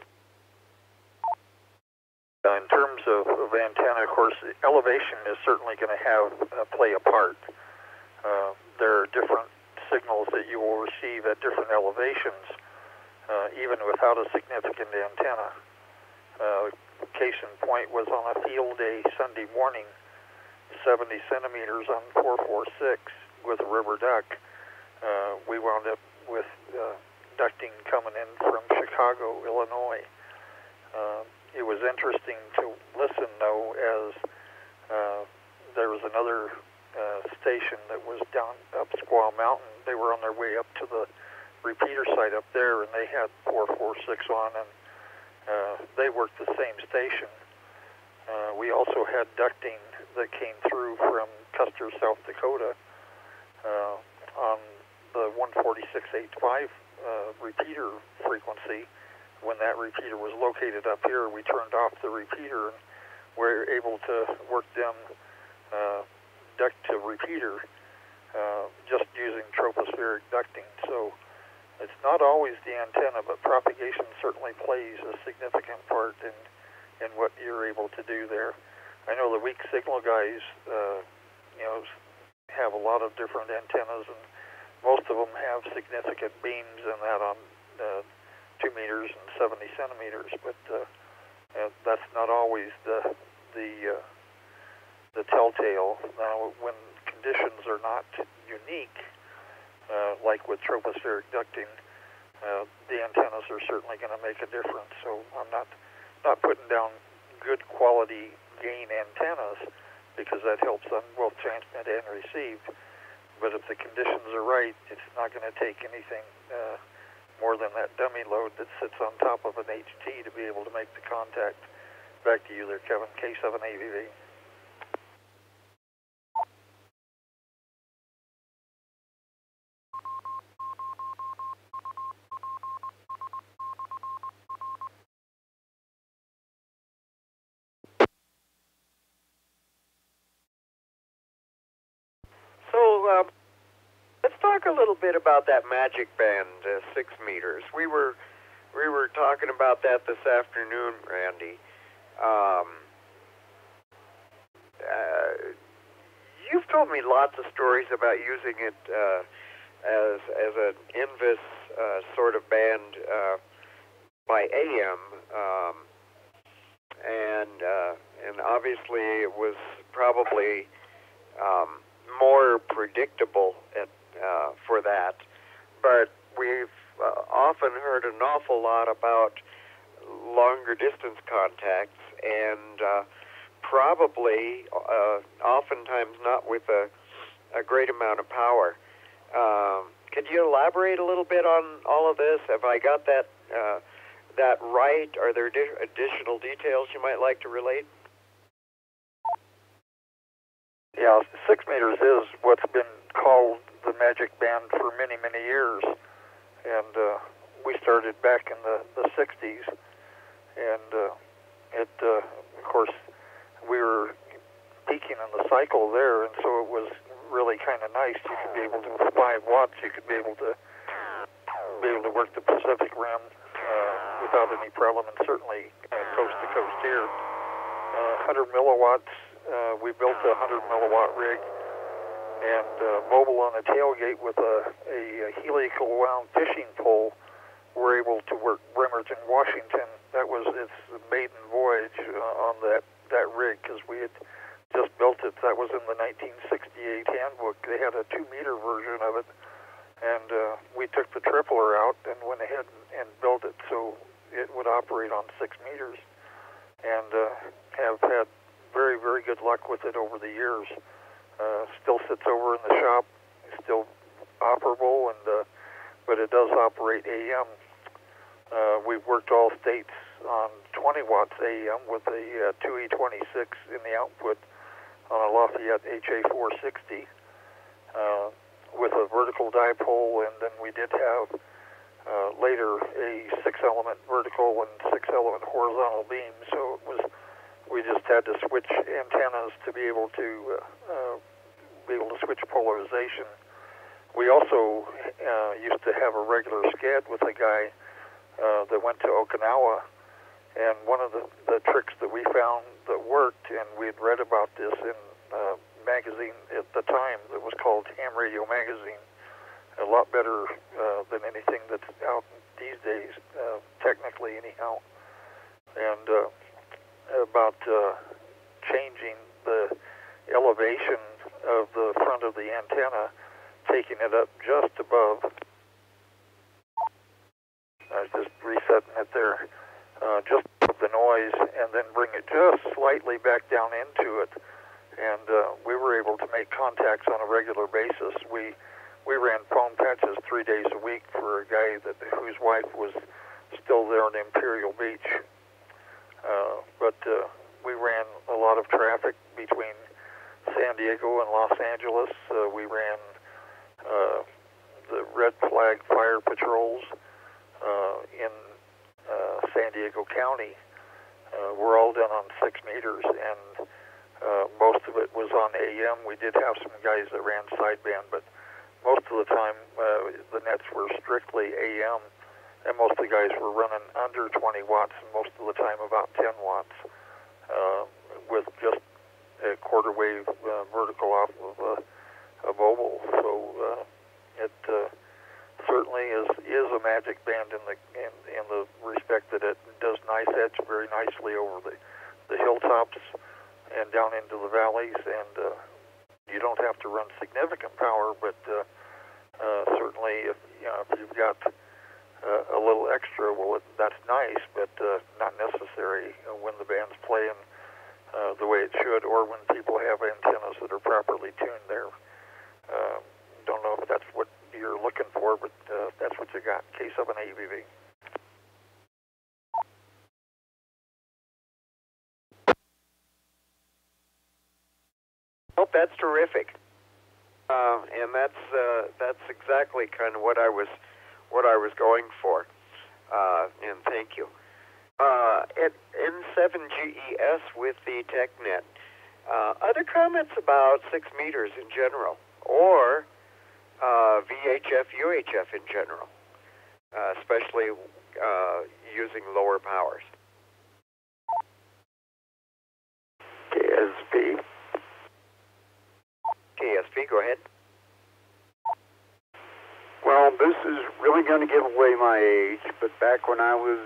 In terms of antenna, of course, elevation is certainly going to play a part. There are different signals that you will receive at different elevations, even without a significant antenna. Case in point was on a field day Sunday morning, 70 centimeters on 446 with a river duck. We wound up with ducting coming in from Chicago, Illinois. It was interesting to listen, though, as there was another station that was down up Squaw Mountain. They were on their way up to the repeater site up there, and they had 446 on, and they worked the same station. We also had ducting that came through from Custer, South Dakota, on the 146.85 repeater frequency. When that repeater was located up here, we turned off the repeater and were able to work them duct to repeater just using tropospheric ducting. So it's not always the antenna, but propagation certainly plays a significant part in what you're able to do there. I know the weak signal guys, have a lot of different antennas, and most of them have significant beams in that on 2 meters and 70 centimeters, but that's not always the telltale. Now, when conditions are not unique, like with tropospheric ducting, the antennas are certainly going to make a difference. So I'm not putting down good quality gain antennas, because that helps on both transmit and receive. But if the conditions are right, it's not going to take anything more than that dummy load that sits on top of an HT to be able to make the contact. Back to you there, Kevin, K7AVV. So let's talk a little bit about that magic band, 6 meters. We were talking about that this afternoon, Randy. You've told me lots of stories about using it as an Invis sort of band by AM, and obviously it was probably more predictable for that. But we've often heard an awful lot about longer distance contacts, and probably oftentimes not with a great amount of power. Could you elaborate a little bit on all of this? Have I got that right? Are there additional details you might like to relate? Yeah, 6 meters is what's been called the magic band for many, many years. And we started back in the 60s. And of course, we were peaking in the cycle there, and so it was really kind of nice. You could be able to, with 5 watts, you could be able to work the Pacific Rim without any problem, and certainly coast to coast here. 100 milliwatts. We built a 100 milliwatt rig and mobile on a tailgate with a helical wound fishing pole. We're able to work Bremerton, Washington. That was its maiden voyage on that rig, because we had just built it. That was in the 1968 handbook. They had a 2-meter version of it, and we took the tripler out and went ahead and built it so it would operate on 6 meters, and have had very, very good luck with it over the years. Still sits over in the shop, still operable, and but it does operate AM. We've worked all states on 20 watts AM with a 2E26 in the output on a Lafayette HA460 with a vertical dipole, and then we did have later a 6-element vertical and 6-element horizontal beam. So it was, we just had to switch antennas to be able to switch polarization. We also used to have a regular SCAD with a guy that went to Okinawa, and one of the tricks that we found that worked, and we had read about this in a magazine at the time that was called Ham Radio Magazine, a lot better than anything that's out these days, technically anyhow, and about changing the elevation of the front of the antenna, taking it up just above. I was just resetting it there, just above the noise, and then bring it just slightly back down into it. And we were able to make contacts on a regular basis. We ran phone patches 3 days a week for a guy whose wife was still there in Imperial Beach. But we ran a lot of traffic between San Diego and Los Angeles. We ran the red flag fire patrols in San Diego County. We're all done on 6 meters, and most of it was on AM. We did have some guys that ran sideband, but most of the time the nets were strictly AM, and most of the guys were running under 20 watts, and most of the time about 10 watts with just a quarter wave vertical off of a mobile. So it certainly is a magic band in the respect that it does nice edge very nicely over the hilltops and down into the valleys, and you don't have to run significant power, but certainly if you've got a little extra, well, that's nice, but not necessary when the band's playing the way it should, or when people have antennas that are properly tuned there. Don't know if that's what you're looking for, but that's what you got. K7AVV. Oh, that's terrific. And that's exactly kind of what I was going for. And thank you. At N7GES with the TechNet. Other comments about 6 meters in general, or VHF, UHF in general, especially using lower powers. KSP. KSP, go ahead. Well, this is really going to give away my age, but back when I was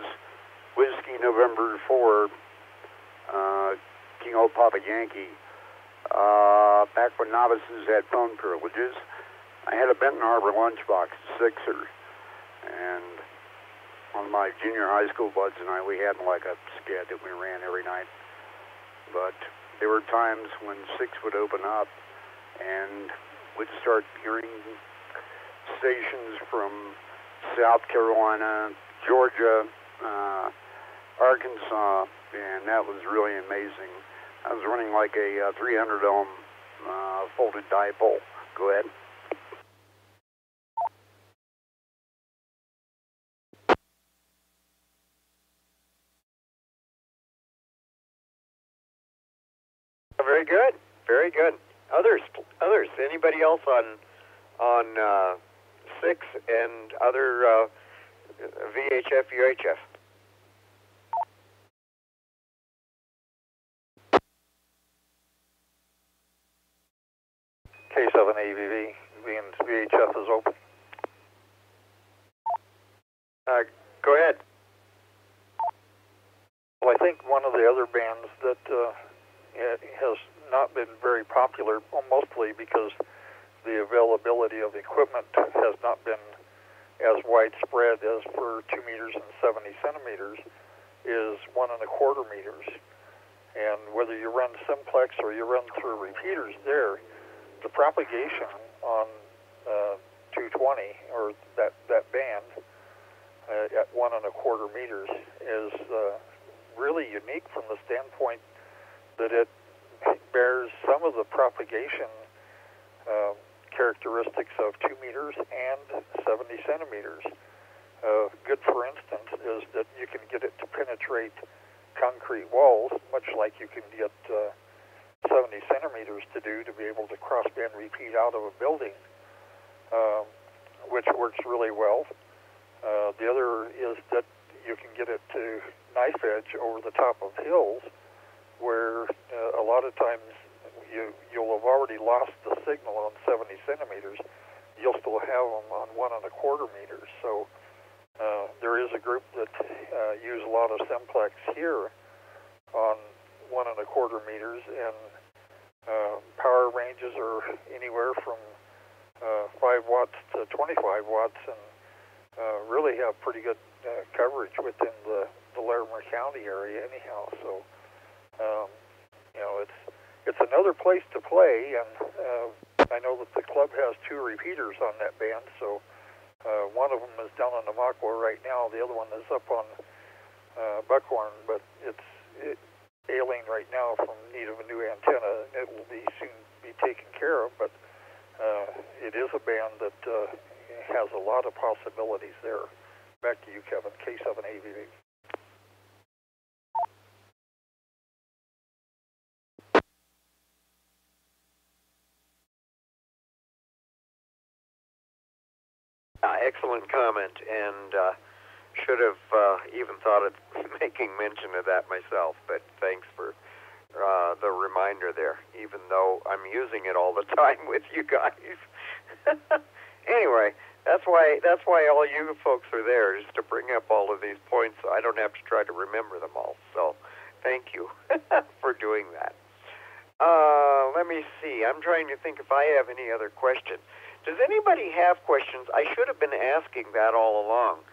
Whiskey November 4, King Old Papa Yankee, back when novices had phone privileges, I had a Benton Harbor lunchbox, sixer, and one of my junior high school buds and I, we had like a sked that we ran every night. But there were times when 6 would open up and we'd start hearing stations from South Carolina, Georgia, Arkansas, and that was really amazing. I was running like a 300 ohm folded dipole. Go ahead. Very good. Very good. Others. Anybody else on 6 and other VHF, UHF? K7AVV, VHF is open. Go ahead. Well, I think one of the other bands that has not been very popular, mostly because the availability of equipment has not been as widespread as for 2 meters and 70 centimeters, is 1 1/4 meters. And whether you run simplex or you run through repeaters there, the propagation on 220 or that band at 1 1/4 meters is really unique from the standpoint that it bears some of the propagation characteristics of 2 meters and 70 centimeters. Good, for instance, is that you can get it to penetrate concrete walls, much like you can get 70 centimeters to do to be able to crossband repeat out of a building, which works really well. The other is that you can get it to knife edge over the top of hills, where a lot of times you'll have already lost the signal on 70 centimeters. You'll still have them on 1 1/4 meters. So there is a group that use a lot of simplex here on 1 1/4 meters, and power ranges are anywhere from 5 watts to 25 watts, and really have pretty good coverage within the Larimer County area anyhow. So it's another place to play, and I know that the club has 2 repeaters on that band, so one of them is down on the Makwa right now, the other one is up on Buckhorn, but it's ailing right now from need of a new antenna. It will soon be taken care of, but it is a band that has a lot of possibilities there. Back to you, Kevin, K7AVV. Excellent comment, and should have even thought of making mention of that myself, but thanks for the reminder there, even though I'm using it all the time with you guys. Anyway, that's why all you folks are there, is to bring up all of these points so I don't have to try to remember them all. So thank you for doing that. Let me see. I'm trying to think if I have any other questions. Does anybody have questions? I should have been asking that all along,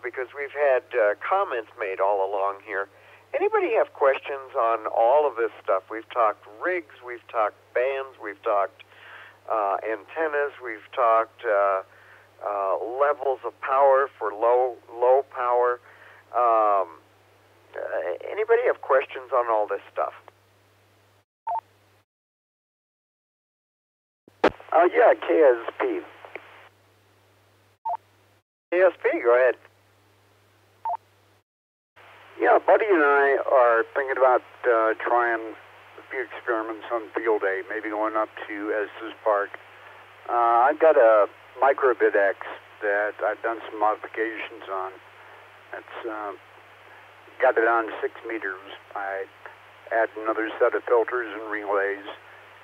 because we've had comments made all along here. Anybody have questions on all of this stuff? We've talked rigs, we've talked bands, we've talked antennas, we've talked levels of power for low power. Anybody have questions on all this stuff? Yeah, KSP. KSP, go ahead. Yeah, Buddy and I are thinking about trying a few experiments on field day, maybe going up to Estes Park. I've got a microbit X that I've done some modifications on. It's got it on 6 meters. I add another set of filters and relays,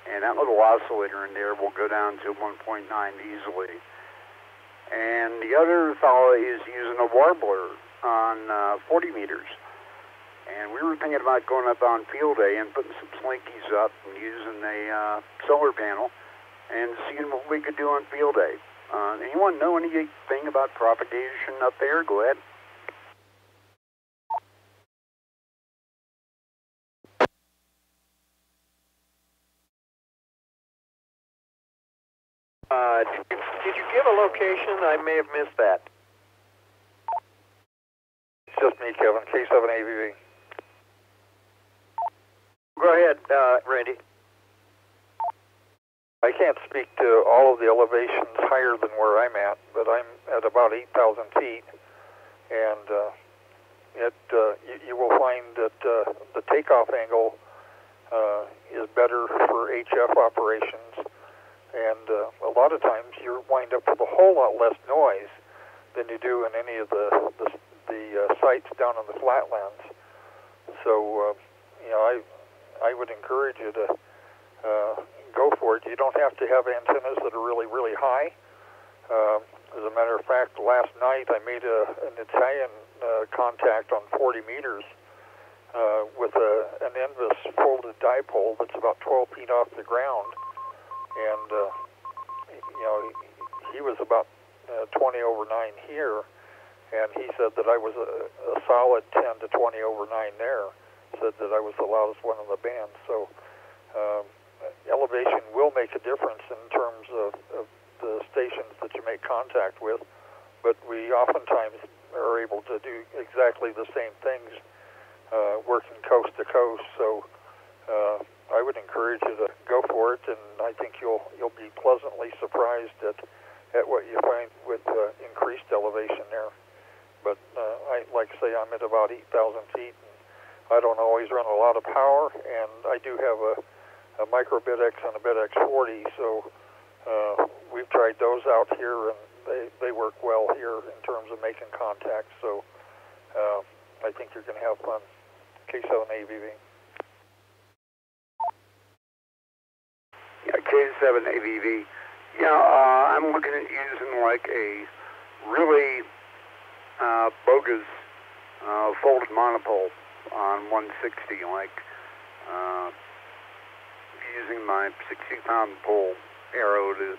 and that little oscillator in there will go down to 1.9 easily. And the other fellow is using a warbler on 40 meters. And we were thinking about going up on field day and putting some slinkies up and using a solar panel and seeing what we could do on field day. Anyone know anything about propagation up there? Go ahead. Did you give a location? I may have missed that. It's just me, Kevin, K7AVV. Go ahead, Randy. I can't speak to all of the elevations higher than where I'm at, but I'm at about 8,000 feet, and you will find that the takeoff angle is better for HF operations, and a lot of times you wind up with a whole lot less noise than you do in any of the sites down in the flatlands. So, I would encourage you to go for it. You don't have to have antennas that are really, really high. As a matter of fact, last night I made an Italian contact on 40 meters with an Envis folded dipole that's about 12 feet off the ground. And, he was about 20 over 9 here, and he said that I was a solid 10 to 20 over 9 there. Said that I was the loudest one in the band. So elevation will make a difference in terms of the stations that you make contact with, but we oftentimes are able to do exactly the same things working coast to coast. So I would encourage you to go for it, and I think you'll be pleasantly surprised at what you find with increased elevation there. But I like to say I'm at about 8,000 feet. I don't always run a lot of power, and I do have a microbit X and a bit X40, so we've tried those out here, and they work well here in terms of making contact. So I think you're going to have fun. K7AVV. Yeah, K7AVV. Yeah, I'm looking at using like a really bogus folded monopole on 160, like using my 60-pound pole arrow to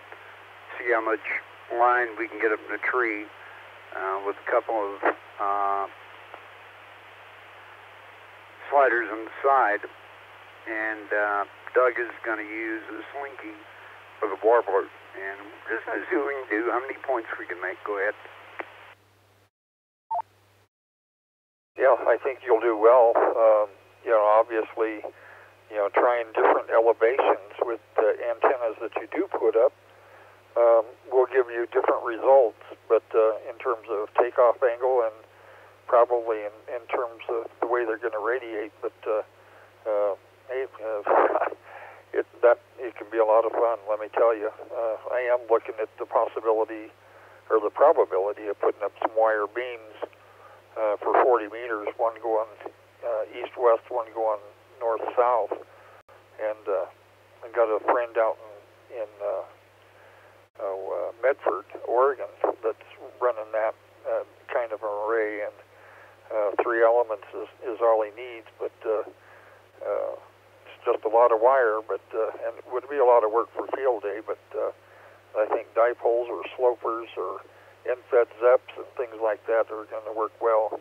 see how much line we can get up in the tree with a couple of sliders on the side. And Doug is going to use a slinky for the warbler. And just going to see what we can do, how many points we can make. Go ahead. Yeah, I think you'll do well. Obviously, trying different elevations with the antennas that you do put up will give you different results. But in terms of takeoff angle and probably in terms of the way they're going to radiate, but it can be a lot of fun, let me tell you. I am looking at the possibility or the probability of putting up some wire beams for 40 meters, one going east-west, one going north-south. And I've got a friend out in Medford, Oregon, that's running that kind of an array, and 3 elements is all he needs, but it's just a lot of wire, but and it would be a lot of work for field day, but I think dipoles or slopers or end-fed ZEPs and things like that are going to work well.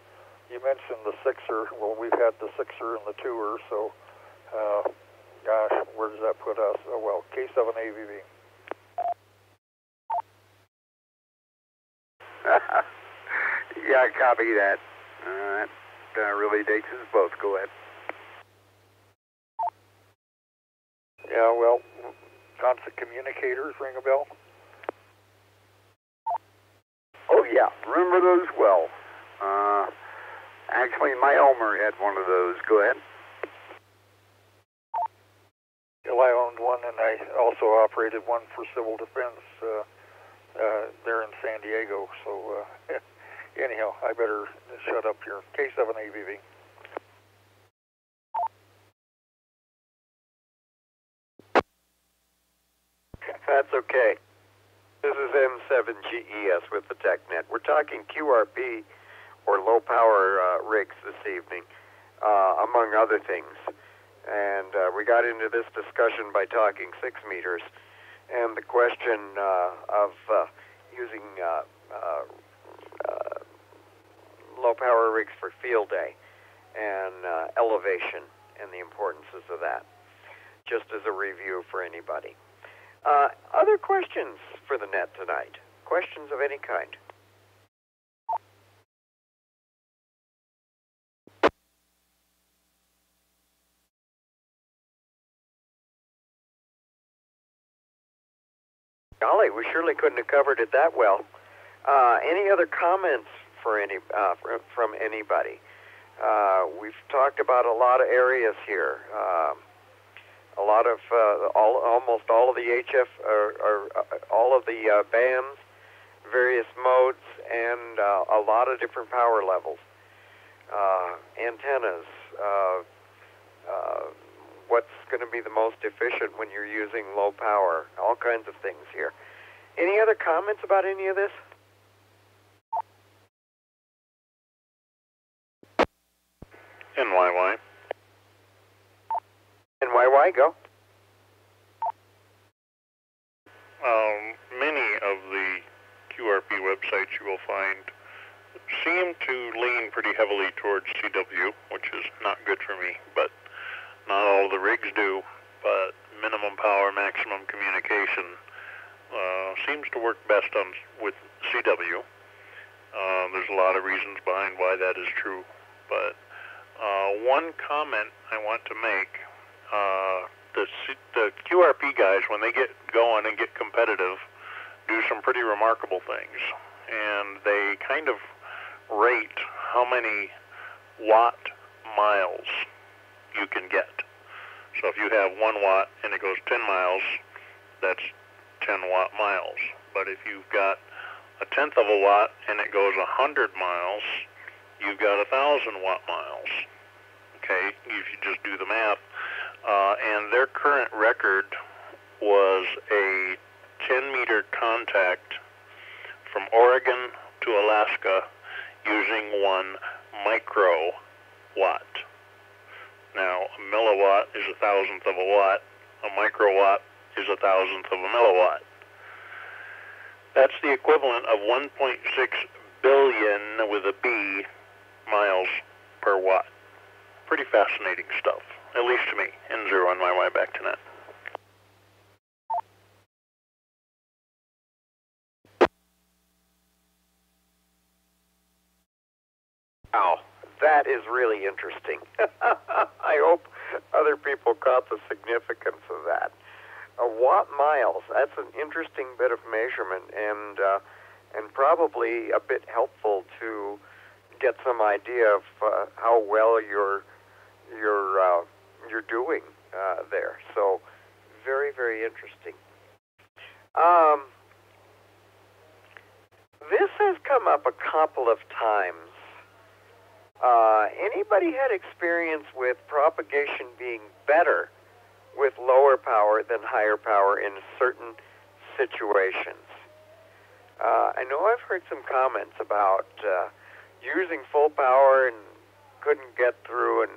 You mentioned the 6er. Well, we've had the 6er and the 2er, so gosh, where does that put us? Oh, well, K7AVV. Yeah, copy that. That really dates us both. Go ahead. Yeah, well, constant communicators ring a bell? Oh, yeah. Remember those well. Actually, my Elmer had one of those. Go ahead. Well, I owned one, and I also operated one for civil defense there in San Diego. So, anyhow, I better shut up here. K7AVV. That's okay. This is M7GES with the TechNet. We're talking QRP, or low power rigs this evening, among other things. And we got into this discussion by talking 6 meters, and the question of using low power rigs for field day and elevation and the importances of that, just as a review for anybody. Other questions for the net tonight? Questions of any kind? Golly, we surely couldn't have covered it that well. Any other comments for from anybody? We've talked about a lot of areas here. A lot of almost all of the HF or all of the bands, various modes, and a lot of different power levels. Antennas. What's going to be the most efficient when you're using low power? All kinds of things here. Any other comments about any of this? NYY. NYY, go. Many of the QRP websites you will find seem to lean pretty heavily towards CW, which is not good for me, but not all the rigs do. But minimum power, maximum communication seems to work best with CW. There's a lot of reasons behind why that is true, but one comment I want to make, the QRP guys, when they get going and get competitive, do some pretty remarkable things, and they kind of rate how many watt miles you can get. So if you have 1 watt and it goes 10 miles, that's 10 watt miles. But if you've got a tenth of a watt and it goes 100 miles, you've got 1,000 watt miles. Okay, if you just do the math. And their current record was a 10-meter contact from Oregon to Alaska using 1 microwatt. Now, a milliwatt is 1,000th of a watt. A microwatt is 1,000th of a milliwatt. That's the equivalent of 1.6 billion with a B miles per watt. Pretty fascinating stuff, at least to me. N0 on my way back to net. Wow, that is really interesting. I hope other people caught the significance of that. Watt miles, that's an interesting bit of measurement, and probably a bit helpful to get some idea of how well you're doing there. So very, very interesting. This has come up a couple of times. Anybody had experience with propagation being better with lower power than higher power in certain situations? I know I've heard some comments about using full power and couldn't get through, and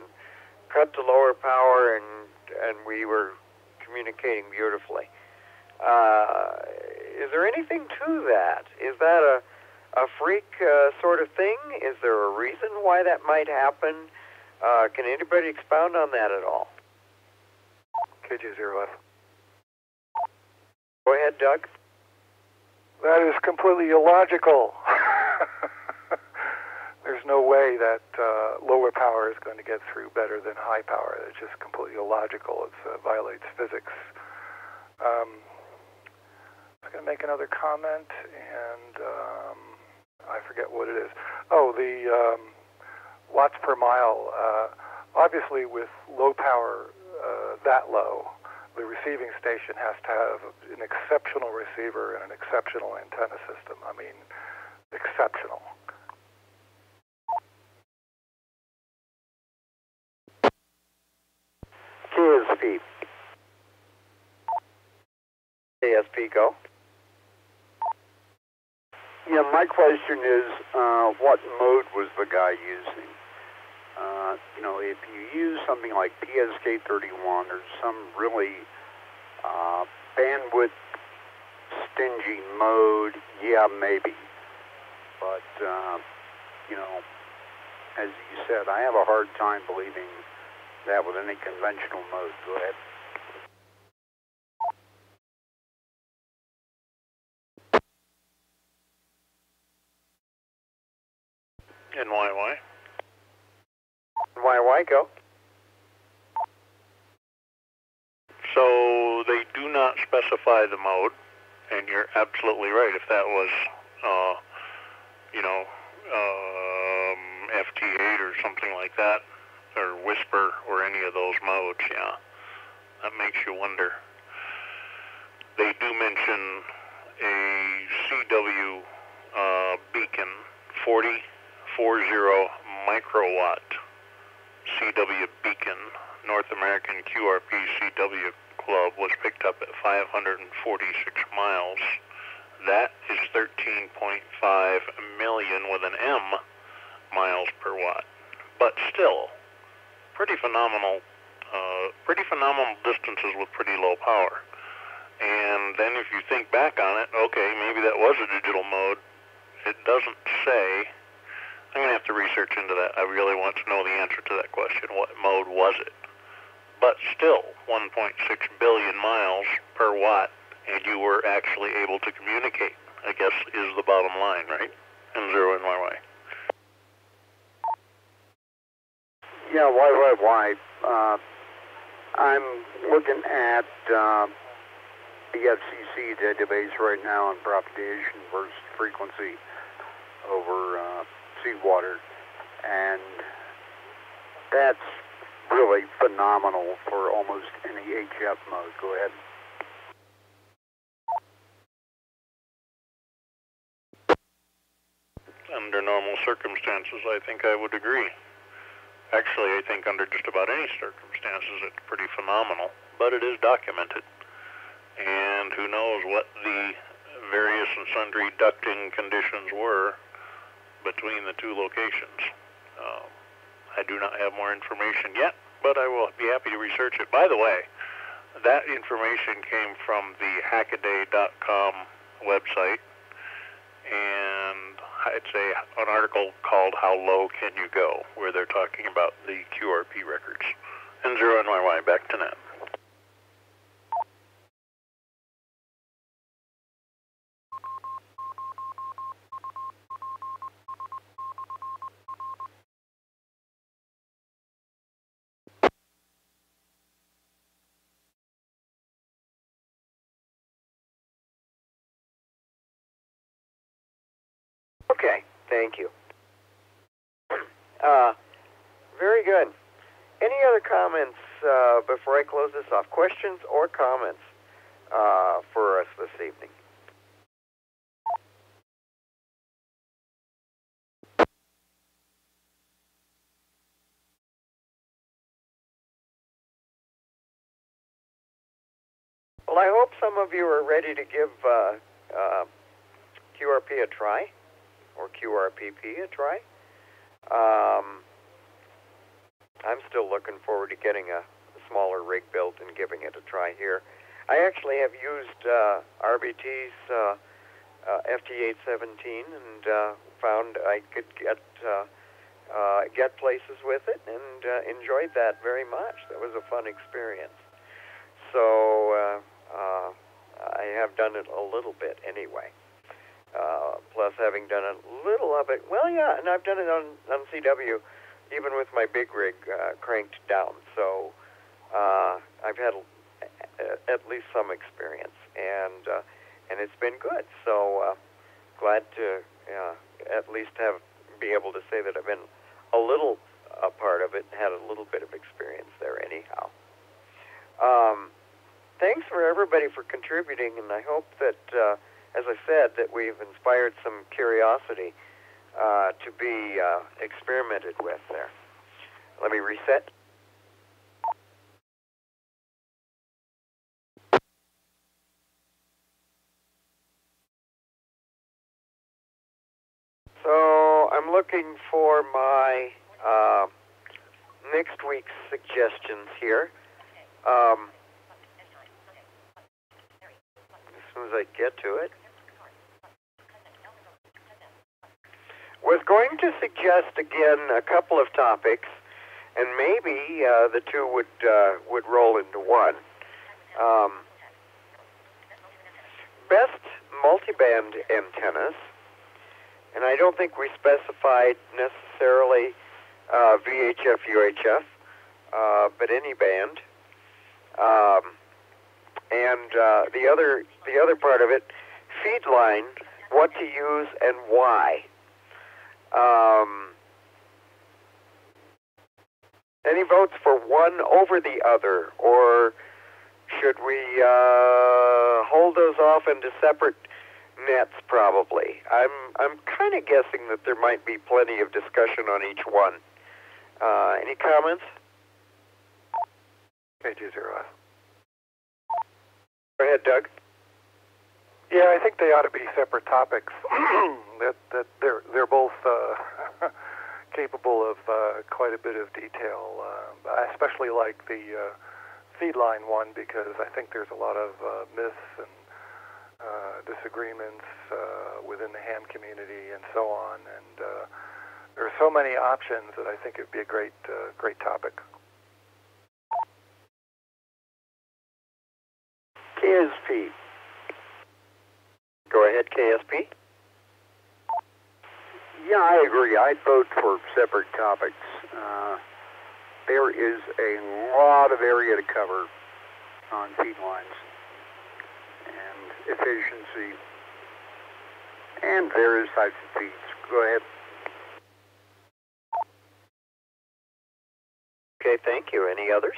cut to lower power and we were communicating beautifully. Is there anything to that? Is that a freak sort of thing? Is there a reason why that might happen? Can anybody expound on that at all? KG0F. Go ahead, Doug. That is completely illogical. get through better than high power. It's just completely illogical. It violates physics. I was going to make another comment, and I forget what it is. Oh, the watts per mile. Obviously, with low power that low, the receiving station has to have an exceptional receiver and an exceptional antenna system. I mean, exceptional. KSP. KSP, go. Yeah, my question is, what mode was the guy using? You know, if you use something like PSK31 or some really bandwidth stingy mode, yeah, maybe. But, you know, as you said, I have a hard time believing that with any conventional mode. Go ahead. NYY. NYY, go. So they do not specify the mode, and you're absolutely right. If that was, you know, FT8 or something like that, or Whisper or any of those modes, yeah, that makes you wonder. They do mention a CW beacon, 40 microwatt CW beacon. North American QRP CW Club was picked up at 546 miles. That is 13.5 million with an M miles per watt. But still, pretty phenomenal distances with pretty low power. And then if you think back on it, okay, maybe that was a digital mode. It doesn't say. I'm going to have to research into that. I really want to know the answer to that question. What mode was it? But still, 1.6 billion miles per watt, and you were actually able to communicate, I guess, is the bottom line, right? N0NYY. Yeah, why? I'm looking at the FCC database right now on propagation versus frequency over seawater, and that's really phenomenal for almost any HF mode. Go ahead. Under normal circumstances, I think I would agree. Actually, I think under just about any circumstances, it's pretty phenomenal, but it is documented. And who knows what the various and sundry ducting conditions were between the two locations. I do not have more information yet, but I will be happy to research it. By the way, that information came from the hackaday.com website, and it's an article called How Low Can You Go, where they're talking about the QRP records. N0NYY, back to net. Okay, thank you. Very good. Any other comments before I close this off? Questions or comments for us this evening? Well, I hope some of you are ready to give QRP a try, or QRPP a try. I'm still looking forward to getting a smaller rig built and giving it a try here. I actually have used RBT's FT817 and found I could get places with it, and enjoyed that very much. That was a fun experience. So I have done it a little bit anyway. Plus, having done a little of it, well, yeah, and I've done it on CW even with my big rig cranked down. So I've had at least some experience, and it's been good. So glad to at least be able to say that I've been a little a part of it, had a little bit of experience there anyhow. Thanks for everybody for contributing, and I hope that, as I said, that we've inspired some curiosity to be experimented with there. Let me reset. So I'm looking for my next week's suggestions here. As soon as I get to it. Was going to suggest again a couple of topics, and maybe the two would roll into one. Best multiband antennas, and I don't think we specified necessarily VHF, UHF, but any band. And the other part of it, feed line, what to use and why. Any votes for one over the other, or should we hold those off into separate nets? Probably. I'm kind of guessing that there might be plenty of discussion on each one. Any comments? KG0F. Go ahead, Doug. Yeah, I think they ought to be separate topics. that they're both capable of quite a bit of detail. I especially like the feed line one because I think there's a lot of myths and disagreements within the ham community and so on. And there are so many options that I think it would be a great topic. KSP. Go ahead, KSP. Yeah, I agree. I'd vote for separate topics. There is a lot of area to cover on feed lines and efficiency and various types of feeds. Go ahead. Okay, thank you. Any others?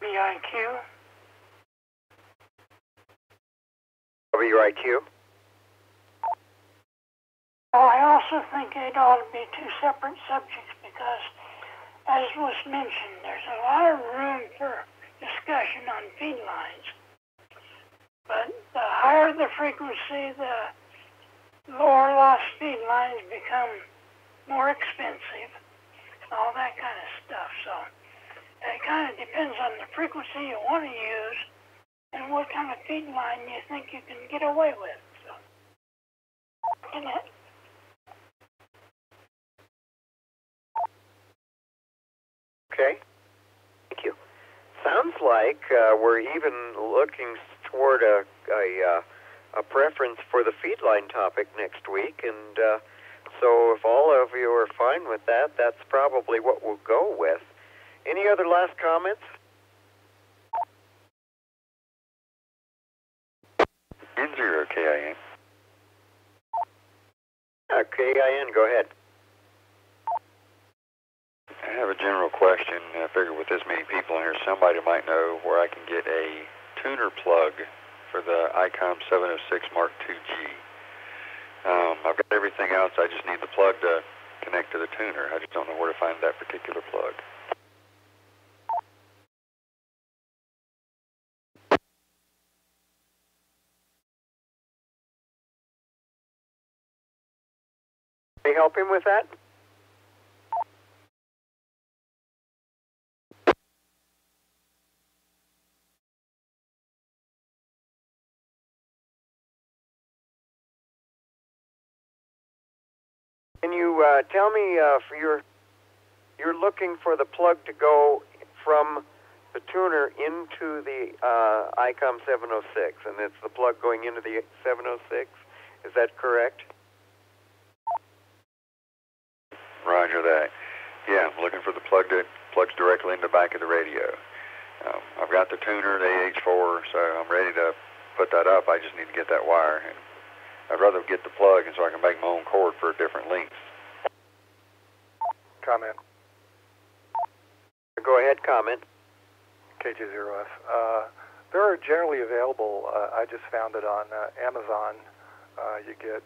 BIQ. WIQ. Well, I also think it ought to be two separate subjects because, as was mentioned, there's a lot of room for discussion on feed lines. But the higher the frequency, the lower loss feed lines become more expensive, all that kind of stuff. So it kind of depends on the frequency you want to use and what kind of feed line you think you can get away with. So, Okay. Thank you. Sounds like we're even looking toward a preference for the feed line topic next week, and so if all of you are fine with that, that's probably what we'll go with. Any other last comments? N0 KIN. KIN, go ahead. I have a general question. I figure with this many people in here, somebody might know where I can get a tuner plug for the ICOM 706 Mark IIG. I've got everything else. I just need the plug to connect to the tuner. I just don't know where to find that particular plug. Can you help him with that? Can you tell me if you're looking for the plug to go from the tuner into the ICOM 706, and it's the plug going into the 706? Is that correct? Roger that. Yeah, I'm looking for the plug that plugs directly in the back of the radio. I've got the tuner, the AH4, so I'm ready to put that up. I just need to get that wire. And I'd rather get the plug and so I can make my own cord for a different length. Comment. Go ahead, comment. KJ0F. They're generally available. I just found it on Amazon. You get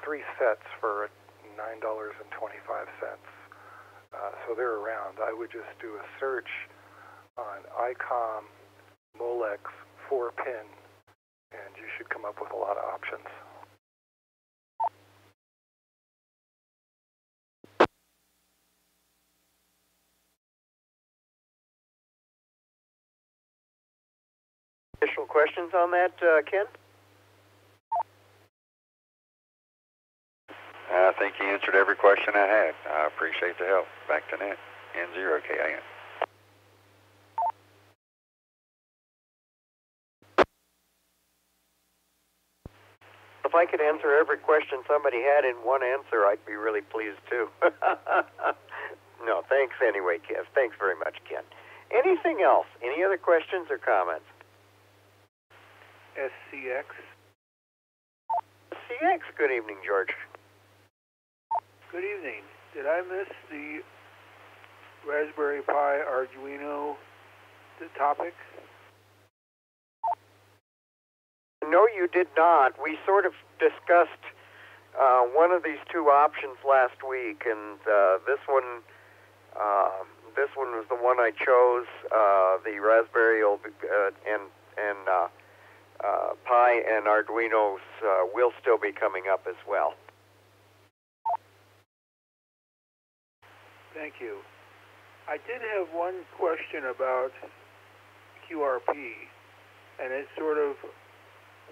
3 sets for $9.25. So they're around. I would just do a search on ICOM Molex 4-pin, and you should come up with a lot of options. Additional questions on that, Ken? I think you answered every question I had. I appreciate the help. Back to net. N0KIN. If I could answer every question somebody had in one answer, I'd be really pleased too. No, thanks anyway, Kev. Thanks very much, Ken. Anything else? Any other questions or comments? SCX. SCX, good evening, George. Good evening. Did I miss the Raspberry Pi Arduino topic? No, you did not. We sort of discussed one of these two options last week, and this one was the one I chose. The Raspberry and Pi and Arduinos will still be coming up as well. Thank you. I did have one question about QRP, and it's sort of,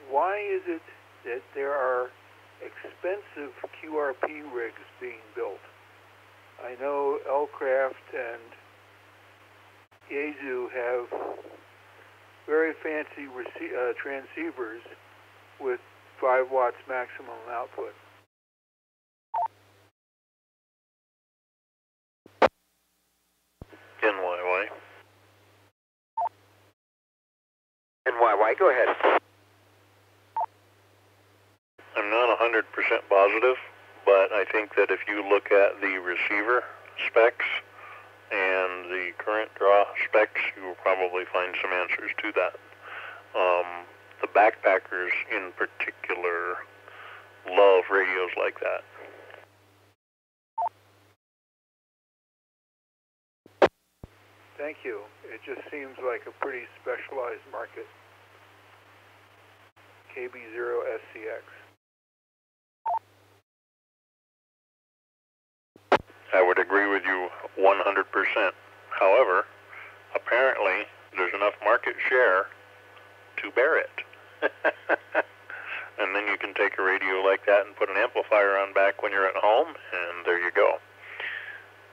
why is it that there are expensive QRP rigs being built? I know Elcraft and Yaesu have very fancy transceivers with 5 watts maximum output. NYY. NYY, go ahead. I'm not 100% positive, but I think that if you look at the receiver specs and the current draw specs, you will probably find some answers to that. The backpackers in particular love radios like that. Thank you. It just seems like a pretty specialized market. KB0SCX. I would agree with you 100%. However, apparently there's enough market share to bear it. And then you can take a radio like that and put an amplifier on back when you're at home, and there you go.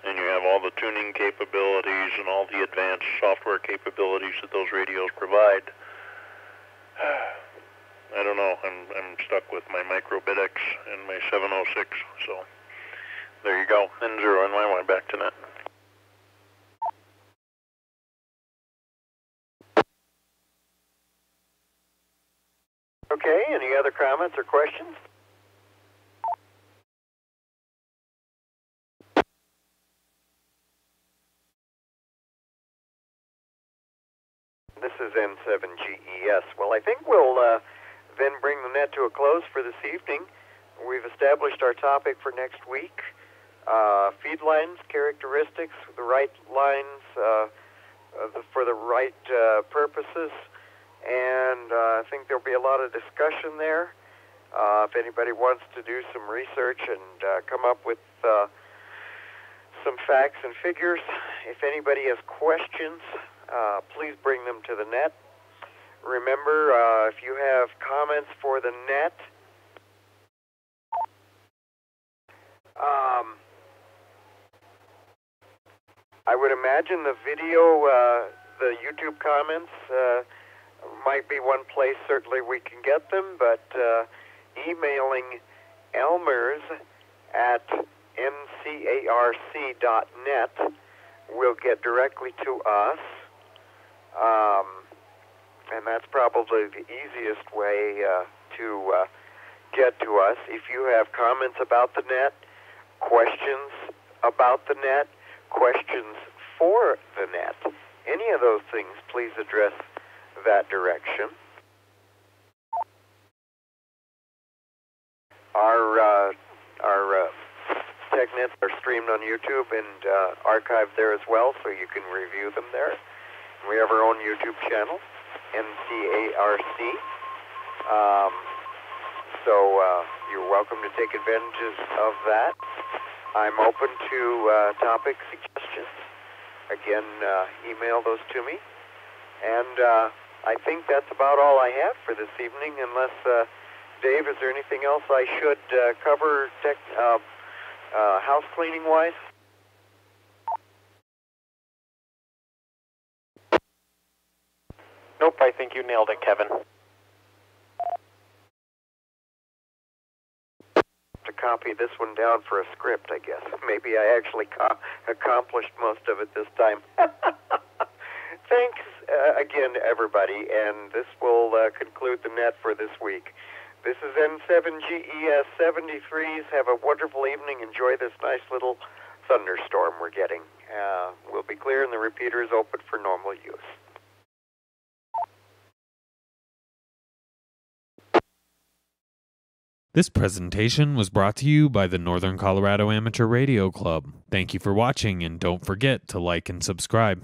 And you have all the tuning capabilities and all the advanced software capabilities that those radios provide. I don't know. I'm stuck with my microBitX and my 706, so there you go. N0 and NYY, back to net. Okay, any other comments or questions? This is N7GES. Well, I think we'll then bring the net to a close for this evening. We've established our topic for next week. Feed lines, characteristics, the right lines for the right purposes. And I think there'll be a lot of discussion there. If anybody wants to do some research and come up with some facts and figures, if anybody has questions, please bring them to the net. Remember, if you have comments for the net, I would imagine the video, the YouTube comments, might be one place certainly we can get them, but emailing Elmers at NCARC ncarc.net will get directly to us. And that's probably the easiest way to get to us. If you have comments about the net, questions about the net, questions for the net, any of those things, please address that direction. Our tech nets are streamed on YouTube and archived there as well, so you can review them there. We have our own YouTube channel, NCARC. So you're welcome to take advantage of that. I'm open to topic suggestions. Again, email those to me. And I think that's about all I have for this evening, unless, Dave, is there anything else I should cover house cleaning-wise? Nope, I think you nailed it, Kevin. To copy this one down for a script, I guess. Maybe I actually accomplished most of it this time. Thanks again to everybody, and this will conclude the net for this week. This is N7GES 73s. Have a wonderful evening. Enjoy this nice little thunderstorm we're getting. We'll be clear and the repeater is open for normal use. This presentation was brought to you by the Northern Colorado Amateur Radio Club. Thank you for watching, and don't forget to like and subscribe.